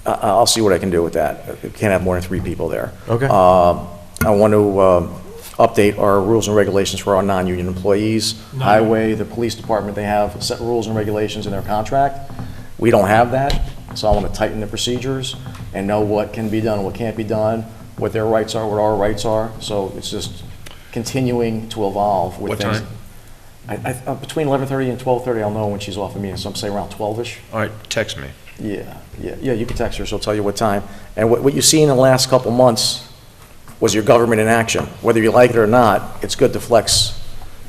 I'll see what I can do with that. We can't have more than 3 people there. Okay. I want to update our rules and regulations for our non-union employees. Highway, the police department, they have set rules and regulations in their contract. We don't have that, so I want to tighten the procedures and know what can be done, what can't be done, what their rights are, what our rights are. So it's just continuing to evolve with What things. time? Between 11:30 and 12:30, I'll know when she's off of me, so I'm saying around 12-ish. All right, text me. Yeah, you can text her, she'll tell you what time. And what you see in the last couple months was your government in action. Whether you like it or not, it's good to flex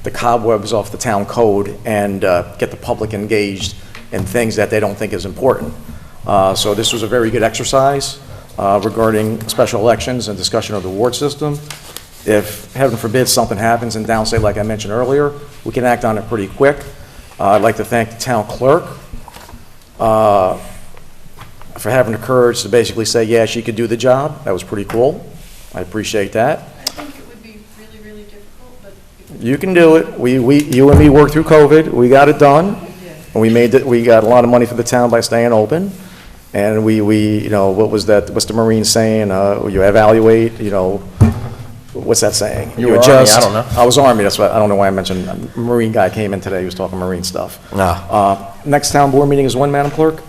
the cobwebs off the town code and get the public engaged in things that they don't think is important. So this was a very good exercise regarding special elections and discussion of the ward system. If, heaven forbid, something happens in downstate, like I mentioned earlier, we can act on it pretty quick. I'd like to thank the town clerk for having the courage to basically say, yeah, she could do the job. That was pretty cool. I appreciate that. I think it would be really, really difficult, but You can do it. You and me worked through COVID. We got it done. And we got a lot of money for the town by staying open. And you know, what's the Marine saying? You evaluate, you know, what's that saying? You were Army, I don't know. I was Army, that's why, I don't know why I mentioned, a Marine guy came in today, he was talking Marine stuff. Next town board meeting is when, Madam Clerk?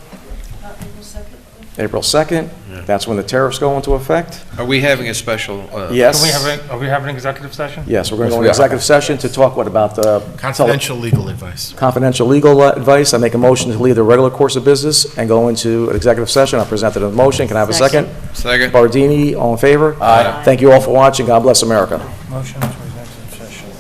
April 2nd. April 2nd. That's when the tariffs go into effect. Are we having a special? Yes. Are we having an executive session? Yes, we're going to go into executive session to talk, about the... Confidential legal advice. Confidential legal advice. I make a motion to leave the regular course of business and go into an executive session. I presented a motion. Can I have a second? Second. Bardini, all in favor? Aye. Thank you all for watching. God bless America. Motion to executive session.